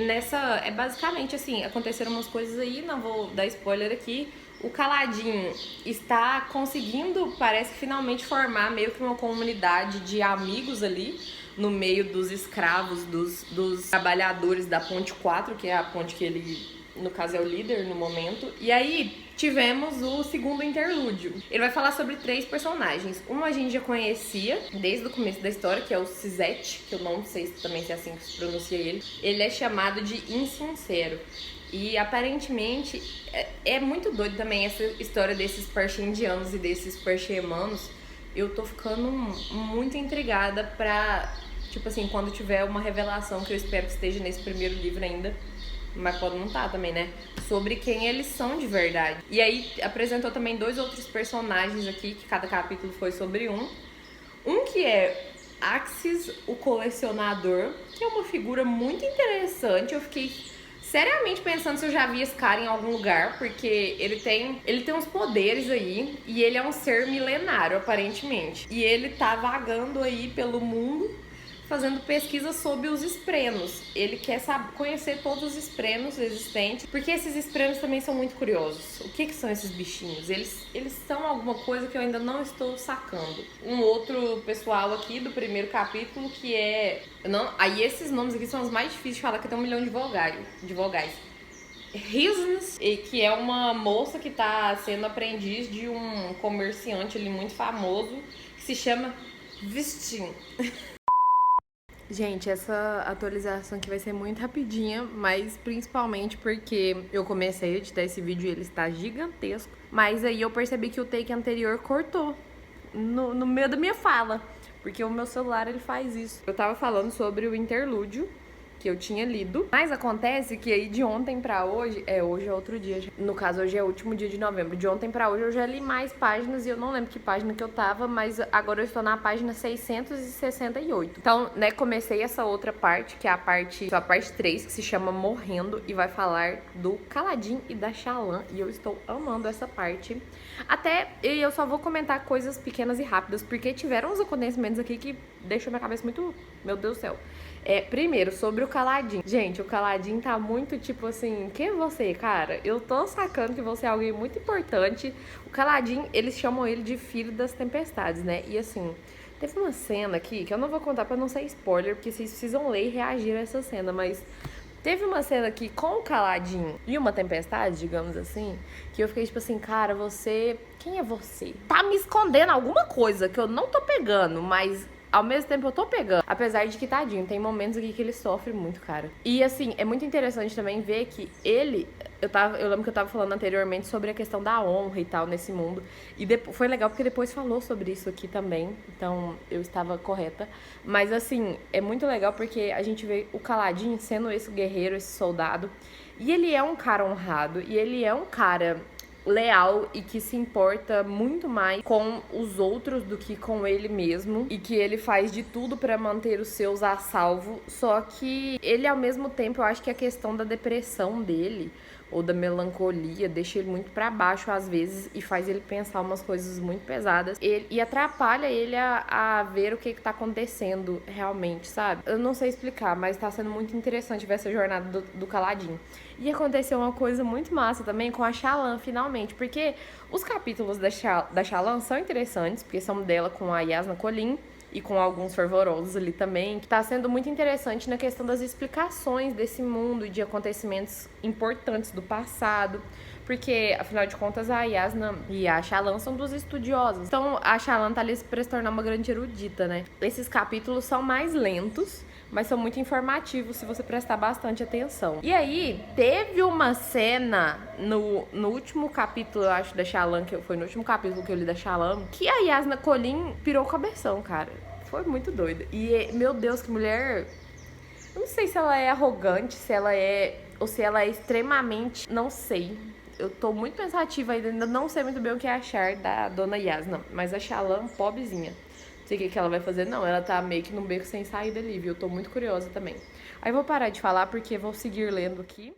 A: basicamente assim, aconteceram umas coisas aí, não vou dar spoiler aqui. O Caladinho está conseguindo, parece que finalmente formar meio que uma comunidade de amigos ali, no meio dos escravos, dos trabalhadores da Ponte 4, que é a ponte que ele, no caso, é o líder no momento. E aí tivemos o segundo interlúdio. Ele vai falar sobre 3 personagens. Um a gente já conhecia desde o começo da história, que é o Cisete, que eu não sei também se é assim que se pronuncia ele. Ele é chamado de Insincero. E aparentemente é muito doido também essa história desses parchendianos e desses parchemanos. Eu tô ficando muito intrigada pra, tipo assim, quando tiver uma revelação, que eu espero que esteja nesse primeiro livro ainda, mas pode não estar também, né? Sobre quem eles são de verdade. E aí apresentou também 2 outros personagens aqui, que cada capítulo foi sobre um. Um que é Axis, o colecionador, que é uma figura muito interessante. Eu fiquei seriamente pensando se eu já vi esse cara em algum lugar, porque ele tem uns poderes aí, e ele é um ser milenário, aparentemente. E ele tá vagando aí pelo mundo, fazendo pesquisa sobre os esprenos. Ele quer conhecer todos os esprenos existentes, porque esses esprenos também são muito curiosos. O que são esses bichinhos? Eles são alguma coisa que eu ainda não estou sacando. Um outro pessoal aqui do primeiro capítulo que é... Aí esses nomes aqui são os mais difíceis de falar, que tem 1 milhão de vogais. Risnes, que é uma moça que tá sendo aprendiz de um comerciante ali muito famoso, que se chama Vistin. Gente, essa atualização aqui vai ser muito rapidinha, mas principalmente porque eu comecei a editar esse vídeo e ele está gigantesco. Mas aí eu percebi que o take anterior cortou no meio da minha fala, porque o meu celular ele faz isso. Eu tava falando sobre o interlúdio que eu tinha lido, mas acontece que aí de ontem pra hoje, hoje é outro dia, no caso hoje é o último dia de novembro, de ontem pra hoje eu já li mais páginas e eu não lembro que página que eu tava, mas agora eu estou na página 668. Então, né, comecei essa outra parte, que é a parte 3, que se chama Morrendo, e vai falar do Caladin e da Shallan, e eu estou amando essa parte. E eu só vou comentar coisas pequenas e rápidas, porque tiveram uns acontecimentos aqui que deixam minha cabeça muito... Meu Deus do céu. Primeiro, sobre o Caladin. Gente, o Caladin tá muito tipo assim... Quem é você, cara? Eu tô sacando que você é alguém muito importante. O Caladin, eles chamam ele de Filho das Tempestades, né? E assim... Teve uma cena aqui, que eu não vou contar pra não ser spoiler, porque vocês precisam ler e reagir a essa cena, mas...
B: Teve uma cena aqui com o Caladinho e uma tempestade, digamos assim, que eu fiquei tipo assim, cara, você... Quem é você? Tá me escondendo alguma coisa que eu não tô pegando, mas... Ao mesmo tempo eu tô pegando. Apesar de que, tadinho, tem momentos aqui que ele sofre muito, cara. E assim, é muito interessante também ver que ele... Eu lembro que eu tava falando anteriormente sobre a questão da honra e tal nesse mundo. E foi legal porque depois falou sobre isso aqui também. Então eu estava correta. Mas assim, é muito legal porque a gente vê o Caladinho sendo esse guerreiro, esse soldado. E ele é um cara honrado. E ele é um cara leal e que se importa muito mais com os outros do que com ele mesmo, e que ele faz de tudo pra manter os seus a salvo. Só que ele, ao mesmo tempo, eu acho que a questão da depressão dele ou da melancolia deixa ele muito pra baixo às vezes e faz ele pensar umas coisas muito pesadas e atrapalha ele a ver o que tá acontecendo realmente, sabe? Eu não sei explicar, mas tá sendo muito interessante ver essa jornada do Caladinho. E aconteceu uma coisa muito massa também com a Shallan, finalmente, porque os capítulos da Shallan são interessantes, porque são dela com a Yasna Colin e com alguns fervorosos ali também, que tá sendo muito interessante na questão das explicações desse mundo e de acontecimentos importantes do passado, porque, afinal de contas, a Yasna e a Shallan são duas estudiosas. Então, a Shallan tá ali pra se tornar uma grande erudita, né? Esses capítulos são mais lentos, mas são muito informativos se você prestar bastante atenção. E aí, teve uma cena no último capítulo, eu acho, da Shallan, que foi no último capítulo que eu li da Shallan, que a Yasna Colin pirou o cabeção, cara. Foi muito doida. E, meu Deus, que mulher... Eu não sei se ela é arrogante, se ela é... ou se ela é extremamente... Não sei. Eu tô muito pensativa ainda não sei muito bem o que achar da dona Yasna. Mas a Shallan, pobrezinha. Não sei o que ela vai fazer, não. Ela tá meio que num beco sem saída ali, viu? Eu tô muito curiosa também. Aí eu vou parar de falar porque vou seguir lendo aqui.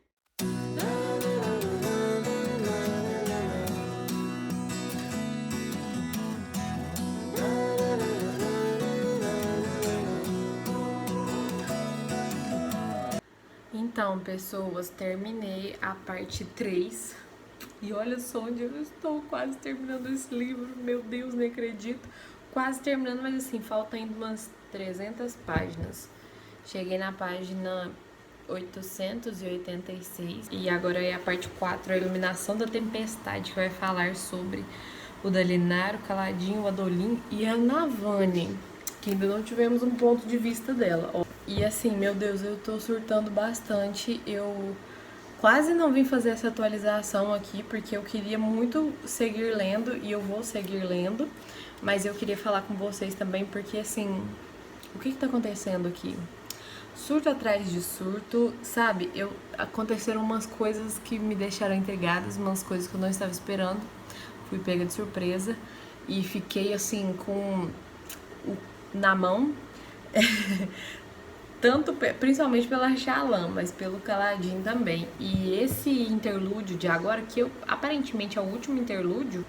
B: Então, pessoas, terminei a parte 3. E olha só onde eu estou, quase terminando esse livro. Meu Deus, nem acredito. Quase terminando, mas assim, falta ainda umas 300 páginas. Cheguei na página 886 e agora é a parte 4, a Iluminação da Tempestade, que vai falar sobre o Dalinar, o Caladinho, o Adolin e a Navani, que ainda não tivemos um ponto de vista dela. E assim, meu Deus, eu tô surtando bastante. Eu quase não vim fazer essa atualização aqui porque eu queria muito seguir lendo e eu vou seguir lendo, mas eu queria falar com vocês também porque assim, o que tá acontecendo aqui? Surto atrás de surto, sabe? Aconteceram umas coisas que me deixaram intrigadas, umas coisas que eu não estava esperando. Fui pega de surpresa e fiquei assim com na mão. Tanto, principalmente pela Shallan, mas pelo Caladinho também. E esse interlúdio de agora, que aparentemente é o último interlúdio,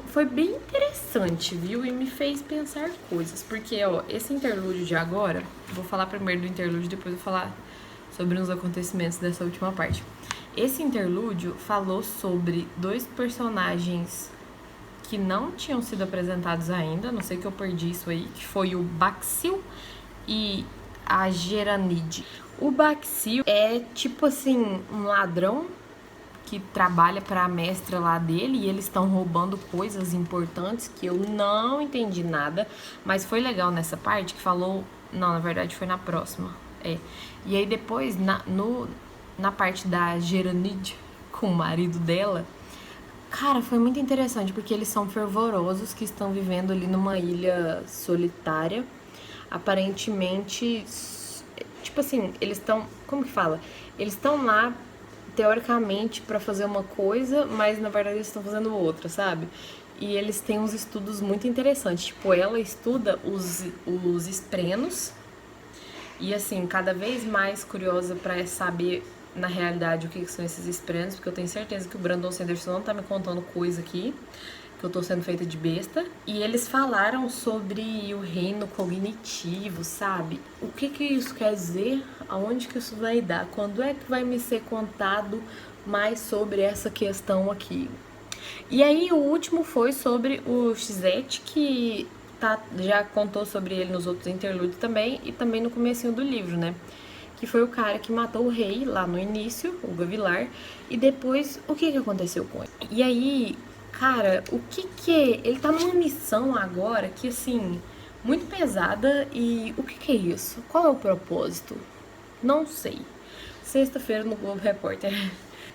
B: foi bem interessante, viu? E me fez pensar coisas. Porque, ó, esse interlúdio de agora, vou falar primeiro do interlúdio, depois vou falar sobre uns acontecimentos dessa última parte. Esse interlúdio falou sobre dois personagens que não tinham sido apresentados ainda, não sei que eu perdi isso aí, que foi o Baxil e a Geranide. O Baxil é tipo assim, um ladrão que trabalha para a mestra lá dele e eles estão roubando coisas importantes que eu não entendi nada, mas foi legal nessa parte que falou, não, na verdade foi na próxima. E aí depois na parte da Geranide com o marido dela, cara, foi muito interessante porque eles são fervorosos que estão vivendo ali numa ilha solitária. Aparentemente, tipo assim, eles estão, como que fala? Eles estão lá, teoricamente, pra fazer uma coisa, mas na verdade eles estão fazendo outra, sabe? E eles têm uns estudos muito interessantes, tipo, ela estuda os esprenos, e assim, cada vez mais curiosa pra saber, na realidade, o que são esses esprenos, porque eu tenho certeza que o Brandon Sanderson não tá me contando coisa aqui, que eu tô sendo feita de besta. E eles falaram sobre o reino cognitivo, sabe? O que isso quer dizer? Aonde que isso vai dar? Quando é que vai me ser contado mais sobre essa questão aqui? E aí o último foi sobre o Xizete, que já contou sobre ele nos outros interlúdios também, e também no comecinho do livro, né? que foi o cara que matou o rei lá no início, o Gavilar, e depois o que aconteceu com ele. E aí, cara, o que é? Ele tá numa missão agora que, assim, muito pesada, e o que é isso? Qual é o propósito? Não sei. Sexta-feira no Globo Repórter.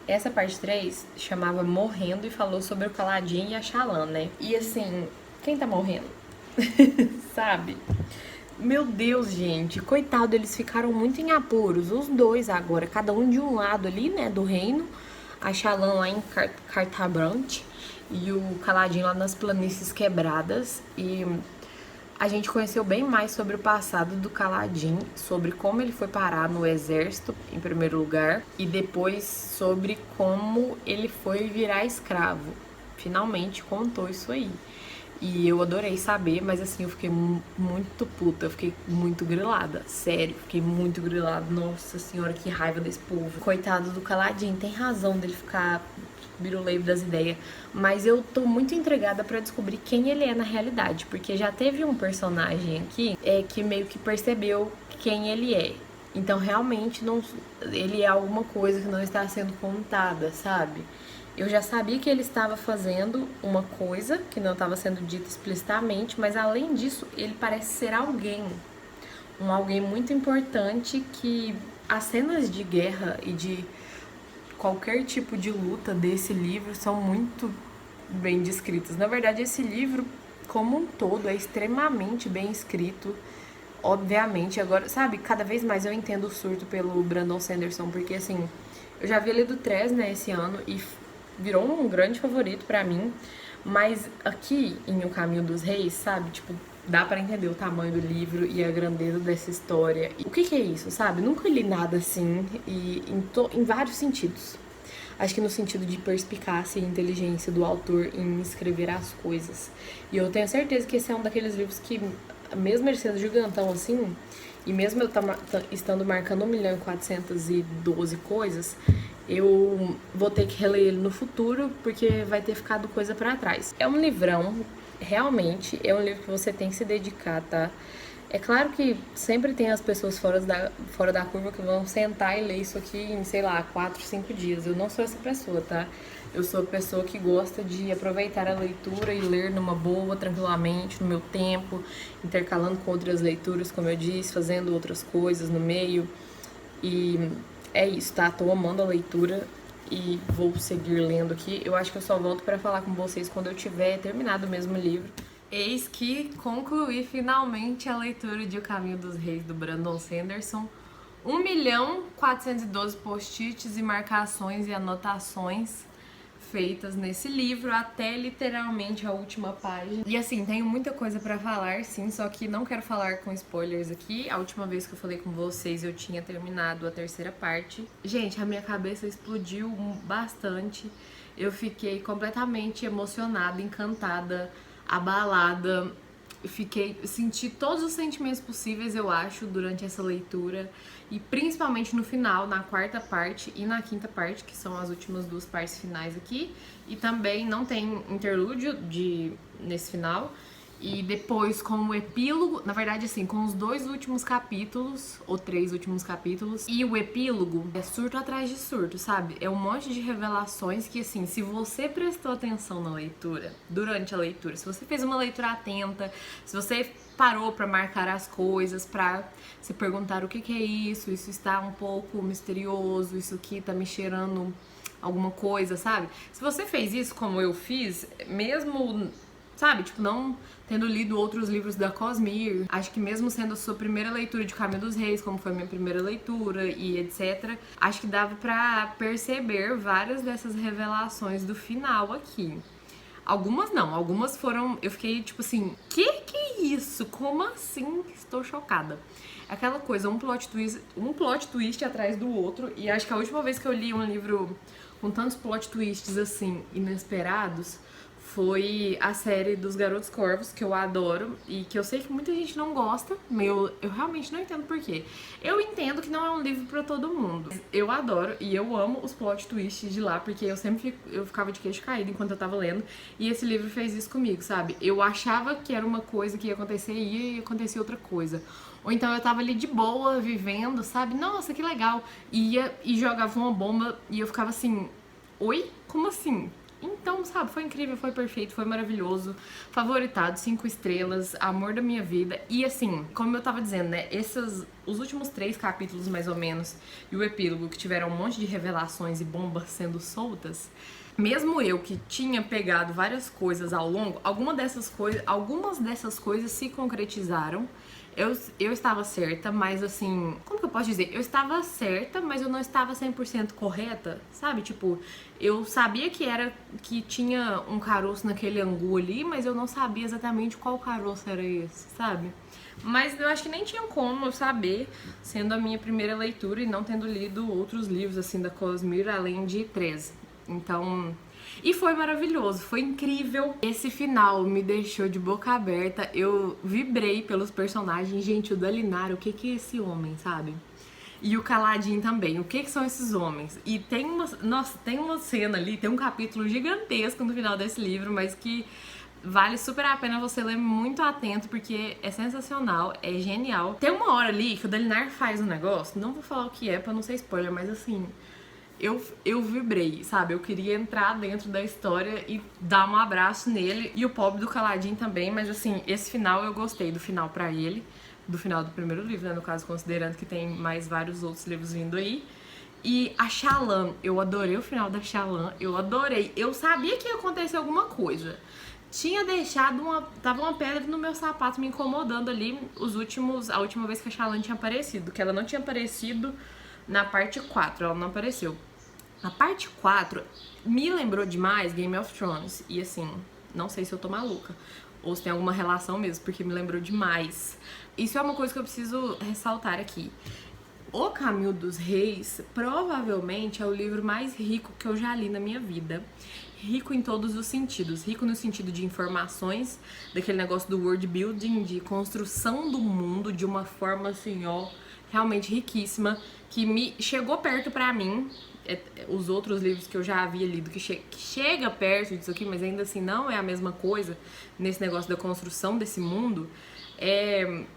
B: Essa parte 3 chamava Morrendo e falou sobre o Caladinho e a Xalã, né? E assim, quem tá morrendo? Sabe? Meu Deus, gente, coitado, eles ficaram muito em apuros, os dois agora, cada um de um lado ali, né, do reino, a Xalã lá em Cartabrante e o Caladinho lá nas planícies quebradas. E a gente conheceu bem mais sobre o passado do Caladinho, sobre como ele foi parar no exército, em primeiro lugar, e depois sobre como ele foi virar escravo. Finalmente contou isso aí. E eu adorei saber, mas assim, eu fiquei muito puta, eu fiquei muito grilada, sério, fiquei muito grilada. Nossa senhora, que raiva desse povo. Coitado do Caladinho, tem razão dele ficar biruleibo das ideias, mas eu tô muito entregada pra descobrir quem ele é na realidade, porque já teve um personagem aqui que meio que percebeu quem ele é. Então realmente não, ele é alguma coisa que não está sendo contada, sabe? Eu já sabia que ele estava fazendo uma coisa que não estava sendo dita explicitamente, mas além disso, ele parece ser alguém. Um alguém muito importante que as cenas de guerra e de qualquer tipo de luta desse livro são muito bem descritas. Na verdade, esse livro, como um todo, é extremamente bem escrito. Obviamente, agora, sabe, cada vez mais eu entendo o surto pelo Brandon Sanderson, porque assim, eu já havia lido Três, né, esse ano, e virou um grande favorito pra mim, mas aqui em O Caminho dos Reis, sabe, tipo, dá pra entender o tamanho do livro e a grandeza dessa história. E o que é isso, sabe? Nunca li nada assim, e em vários sentidos. Acho que no sentido de perspicácia e inteligência do autor em escrever as coisas. E eu tenho certeza que esse é um daqueles livros que, mesmo ele sendo gigantão assim, e mesmo eu estando marcando 1.412.000 coisas, eu vou ter que reler ele no futuro, porque vai ter ficado coisa pra trás. É um livrão, realmente, é um livro que você tem que se dedicar, tá? É claro que sempre tem as pessoas fora da curva que vão sentar e ler isso aqui em, sei lá, 4, 5 dias. Eu não sou essa pessoa, tá? Eu sou a pessoa que gosta de aproveitar a leitura e ler numa boa, tranquilamente, no meu tempo, intercalando com outras leituras, como eu disse, fazendo outras coisas no meio. E é isso, tá? Tô amando a leitura e vou seguir lendo aqui. Eu acho que eu só volto pra falar com vocês quando eu tiver terminado mesmo o livro. Eis que concluí finalmente a leitura de O Caminho dos Reis, do Brandon Sanderson. 1.412 post-its e marcações e anotações feitas nesse livro, até literalmente a última página. E assim, tenho muita coisa pra falar, sim, só que não quero falar com spoilers aqui. A última vez que eu falei com vocês, eu tinha terminado a terceira parte. Gente, a minha cabeça explodiu bastante. Eu fiquei completamente emocionada, encantada, abalada. Senti todos os sentimentos possíveis, eu acho, durante essa leitura. E principalmente no final, na quarta parte e na quinta parte, que são as últimas duas partes finais aqui. E também não tem interlúdio nesse final. E depois, com o epílogo, na verdade, assim, com os 2 últimos capítulos, ou 3 últimos capítulos, e o epílogo é surto atrás de surto, sabe? É um monte de revelações que, assim, se você prestou atenção na leitura, durante a leitura, se você fez uma leitura atenta, se você parou pra marcar as coisas, pra se perguntar o que é isso está um pouco misterioso, isso aqui tá me cheirando alguma coisa, sabe? Se você fez isso como eu fiz, mesmo, sabe, tipo, não tendo lido outros livros da Cosmere, acho que mesmo sendo a sua primeira leitura de Caminho dos Reis, como foi a minha primeira leitura e etc, acho que dava pra perceber várias dessas revelações do final aqui. Algumas não, algumas foram, eu fiquei tipo assim, que é isso? Como assim? Estou chocada. Aquela coisa, um plot twist atrás do outro, e acho que a última vez que eu li um livro com tantos plot twists assim, inesperados, foi a série dos Garotos Corvos, que eu adoro e que eu sei que muita gente não gosta, mas eu realmente não entendo por quê. Eu entendo que não é um livro pra todo mundo. Eu adoro e eu amo os plot twists de lá, porque eu ficava de queixo caído enquanto eu tava lendo, e esse livro fez isso comigo, sabe? Eu achava que era uma coisa que ia acontecer e ia acontecer outra coisa.
A: Ou então eu tava ali de boa, vivendo, sabe? Nossa, que legal. Ia e jogava uma bomba e eu ficava assim, oi? Como assim? Então, sabe, foi incrível, foi perfeito, foi maravilhoso. Favoritado, 5 estrelas, amor da minha vida. E assim, como eu tava dizendo, né, os últimos 3 capítulos, mais ou menos, e o epílogo, que tiveram um monte de revelações e bombas sendo soltas, mesmo eu que tinha pegado várias coisas ao longo, algumas dessas coisas se concretizaram. Eu estava certa, mas assim, como que eu posso dizer? Eu estava certa, mas eu não estava 100% correta, sabe? Tipo, eu sabia que tinha um caroço naquele angu ali, mas eu não sabia exatamente qual caroço era esse, sabe? Mas eu acho que nem tinha como eu saber, sendo a minha primeira leitura e não tendo lido outros livros assim da Cosmere, além de 13. Então, e foi maravilhoso, foi incrível. Esse final me deixou de boca aberta. Eu vibrei pelos personagens. Gente, o Dalinar, o que é esse homem, sabe? E o Kaladin também, o que são esses homens? E tem uma cena ali, tem um capítulo gigantesco no final desse livro, mas que vale super a pena você ler muito atento, porque é sensacional, é genial. Tem uma hora ali que o Dalinar faz um negócio, não vou falar o que é pra não ser spoiler, mas assim, eu vibrei, sabe? Eu queria entrar dentro da história e dar um abraço nele. E o pobre do Kaladin também, mas assim, esse final eu gostei do final pra ele. Do final do primeiro livro, né? No caso, considerando que tem mais vários outros livros vindo aí. E a Shallan, eu adorei o final da Shallan, eu adorei. Eu sabia que ia acontecer alguma coisa. Tinha deixado tava uma pedra no meu sapato me incomodando ali a última vez que a Shallan tinha aparecido. Que ela não tinha aparecido na parte 4, ela não apareceu. A parte 4 me lembrou demais Game of Thrones. E assim, não sei se eu tô maluca ou se tem alguma relação mesmo, porque me lembrou demais. Isso é uma coisa que eu preciso ressaltar aqui. O Caminho dos Reis provavelmente é o livro mais rico que eu já li na minha vida. Rico em todos os sentidos. Rico no sentido de informações, daquele negócio do world building, de construção do mundo de uma forma assim, ó, realmente riquíssima, que me chegou perto pra mim. Os outros livros que eu já havia lido, que chega perto disso aqui, mas ainda assim não é a mesma coisa nesse negócio da construção desse mundo.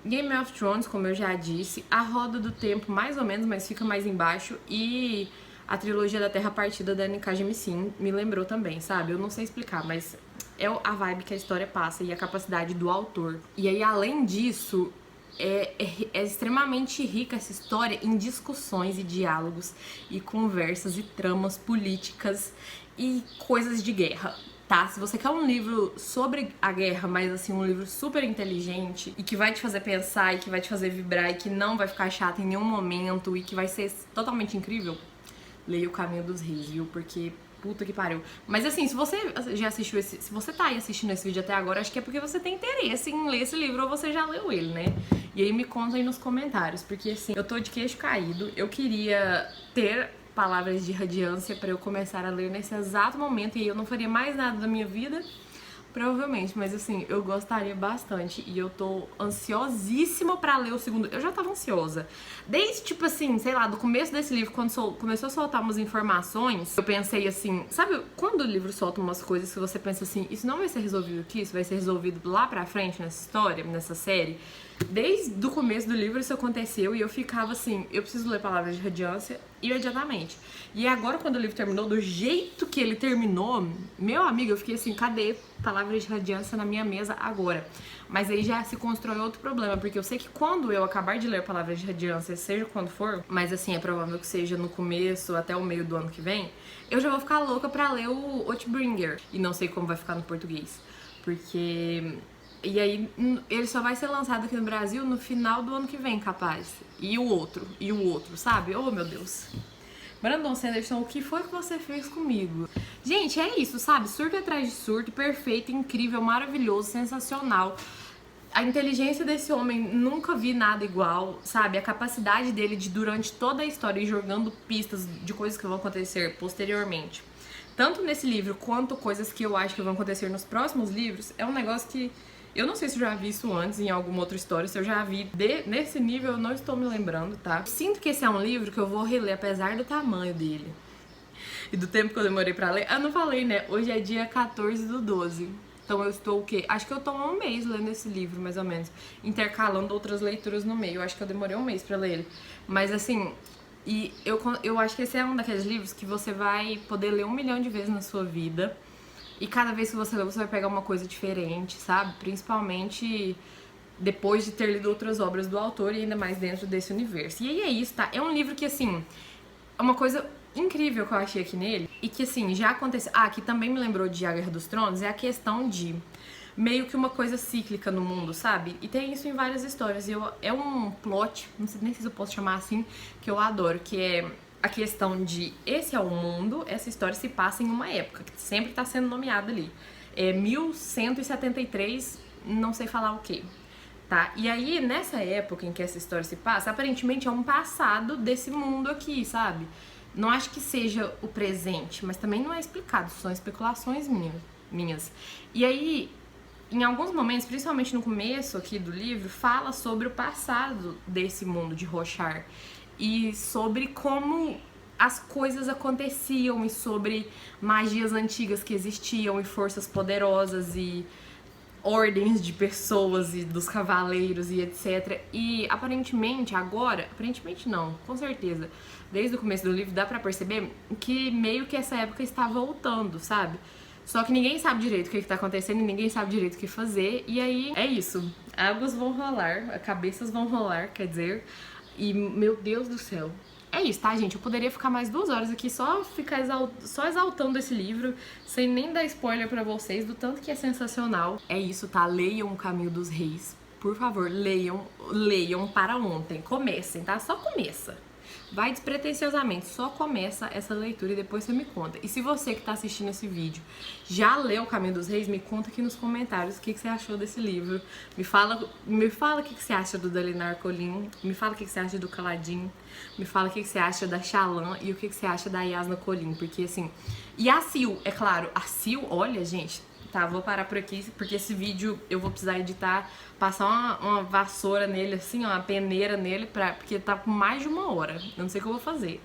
A: Game of Thrones, como eu já disse, A Roda do Tempo mais ou menos, mas fica mais embaixo, e a trilogia da Terra Partida da N.K. Jemisin me lembrou também, sabe? Eu não sei explicar, mas é a vibe que a história passa e a capacidade do autor. E aí, além disso, é extremamente rica essa história em discussões e diálogos e conversas e tramas políticas e coisas de guerra, tá? Se você quer um livro sobre a guerra, mas assim, um livro super inteligente e que vai te fazer pensar e que vai te fazer vibrar e que não vai ficar chato em nenhum momento e que vai ser totalmente incrível, leia O Caminho dos Reis, viu? Porque puta que pariu. Mas assim, se você já assistiu se você tá aí assistindo esse vídeo até agora, acho que é porque você tem interesse em ler esse livro ou você já leu ele, né? E aí me conta aí nos comentários, porque assim, eu tô de queixo caído, eu queria ter palavras de radiância pra eu começar a ler nesse exato momento e eu não faria mais nada da minha vida, provavelmente, mas assim, eu gostaria bastante e eu tô ansiosíssima pra ler o segundo. Eu já tava ansiosa. Desde, tipo assim, sei lá, do começo desse livro, quando começou a soltar umas informações, eu pensei assim, sabe quando o livro solta umas coisas que você pensa assim, isso não vai ser resolvido aqui, isso vai ser resolvido lá pra frente nessa história, nessa série? Desde o começo do livro isso aconteceu e eu ficava assim, eu preciso ler Palavras de Radiância imediatamente. E agora quando o livro terminou, do jeito que ele terminou, meu amigo, eu fiquei assim, cadê Palavras de Radiância na minha mesa agora? Mas aí já se constrói outro problema, porque eu sei que quando eu acabar de ler Palavras de Radiância, seja quando for, mas assim, é provável que seja no começo até o meio do ano que vem, eu já vou ficar louca pra ler o Oathbringer. E não sei como vai ficar no português, porque... E aí, ele só vai ser lançado aqui no Brasil no final do ano que vem, capaz. E o outro, sabe? Oh, meu Deus. Brandon Sanderson, o que foi que você fez comigo? Gente, é isso, sabe? Surto atrás de surto, perfeito, incrível, maravilhoso, sensacional. A inteligência desse homem, nunca vi nada igual, sabe? A capacidade dele de, durante toda a história, ir jogando pistas de coisas que vão acontecer posteriormente. Tanto nesse livro, quanto coisas que eu acho que vão acontecer nos próximos livros, é um negócio que... Eu não sei se eu já vi isso antes em alguma outra história, se eu já vi nesse nível eu não estou me lembrando, tá? Sinto que esse é um livro que eu vou reler, apesar do tamanho dele e do tempo que eu demorei pra ler. Eu não falei, né? Hoje é dia 14/12. Então eu estou o quê? Acho que eu tô há um mês lendo esse livro, mais ou menos. Intercalando outras leituras no meio. Eu acho que eu demorei um mês pra ler ele. Mas assim, e eu acho que esse é um daqueles livros que você vai poder ler 1 milhão de vezes na sua vida. E cada vez que você lê, você vai pegar uma coisa diferente, sabe? Principalmente depois de ter lido outras obras do autor e ainda mais dentro desse universo. E aí é isso, tá? É um livro que, assim, é uma coisa incrível que eu achei aqui nele e que, assim, já aconteceu... Ah, que também me lembrou de A Guerra dos Tronos, é a questão de meio que uma coisa cíclica no mundo, sabe? E tem isso em várias histórias. E é um plot, não sei nem se eu posso chamar assim, que eu adoro, que é a questão de esse é o mundo, essa história se passa em uma época, que sempre tá sendo nomeada ali. É 1173, não sei falar o quê. Tá? E aí, nessa época em que essa história se passa, aparentemente é um passado desse mundo aqui, sabe? Não acho que seja o presente, mas também não é explicado, são especulações minhas. E aí, em alguns momentos, principalmente no começo aqui do livro, fala sobre o passado desse mundo de Roshar e sobre como as coisas aconteciam e sobre magias antigas que existiam e forças poderosas e ordens de pessoas e dos cavaleiros e etc. E aparentemente agora, aparentemente não, com certeza, desde o começo do livro dá pra perceber que meio que essa época está voltando, sabe? Só que ninguém sabe direito o que tá acontecendo e ninguém sabe direito o que fazer. E aí é isso, águas vão rolar, cabeças vão rolar, quer dizer, e meu Deus do céu. É isso, tá, gente? Eu poderia ficar mais 2 horas aqui só exaltando esse livro, sem nem dar spoiler pra vocês do tanto que é sensacional. É isso, tá? Leiam O Caminho dos Reis. Por favor, leiam para ontem. Comecem, tá? Só começa. Vai despretensiosamente, só começa essa leitura e depois você me conta. E se você que tá assistindo esse vídeo já leu O Caminho dos Reis, me conta aqui nos comentários o que você achou desse livro. Me fala o que você acha do Dalinar Kholin, me fala o que você acha do Kaladin, me fala o que você acha da Shallan e o que você acha da Jasnah Kholin, porque assim... E a Sil, é claro, a Sil, olha, gente... Tá, vou parar por aqui, porque esse vídeo eu vou precisar editar, passar uma vassoura nele, assim, uma peneira nele, porque tá com mais de 1 hora. Eu não sei o que eu vou fazer.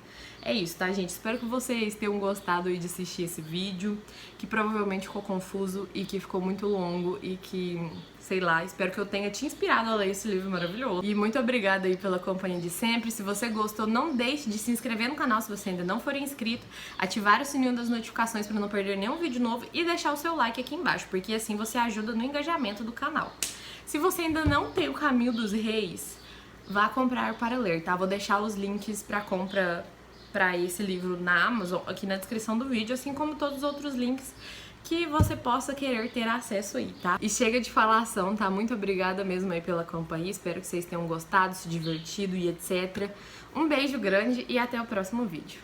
A: É isso, tá, gente? Espero que vocês tenham gostado aí de assistir esse vídeo, que provavelmente ficou confuso e que ficou muito longo e que, sei lá, espero que eu tenha te inspirado a ler esse livro maravilhoso. E muito obrigada aí pela companhia de sempre. Se você gostou, não deixe de se inscrever no canal se você ainda não for inscrito, ativar o sininho das notificações para não perder nenhum vídeo novo e deixar o seu like aqui embaixo, porque assim você ajuda no engajamento do canal. Se você ainda não tem O Caminho dos Reis, vá comprar para ler, tá? Vou deixar os links para compra para esse livro na Amazon aqui na descrição do vídeo, assim como todos os outros links que você possa querer ter acesso aí, tá? E chega de falação, tá? Muito obrigada mesmo aí pela companhia, espero que vocês tenham gostado, se divertido e etc. Um beijo grande e até o próximo vídeo.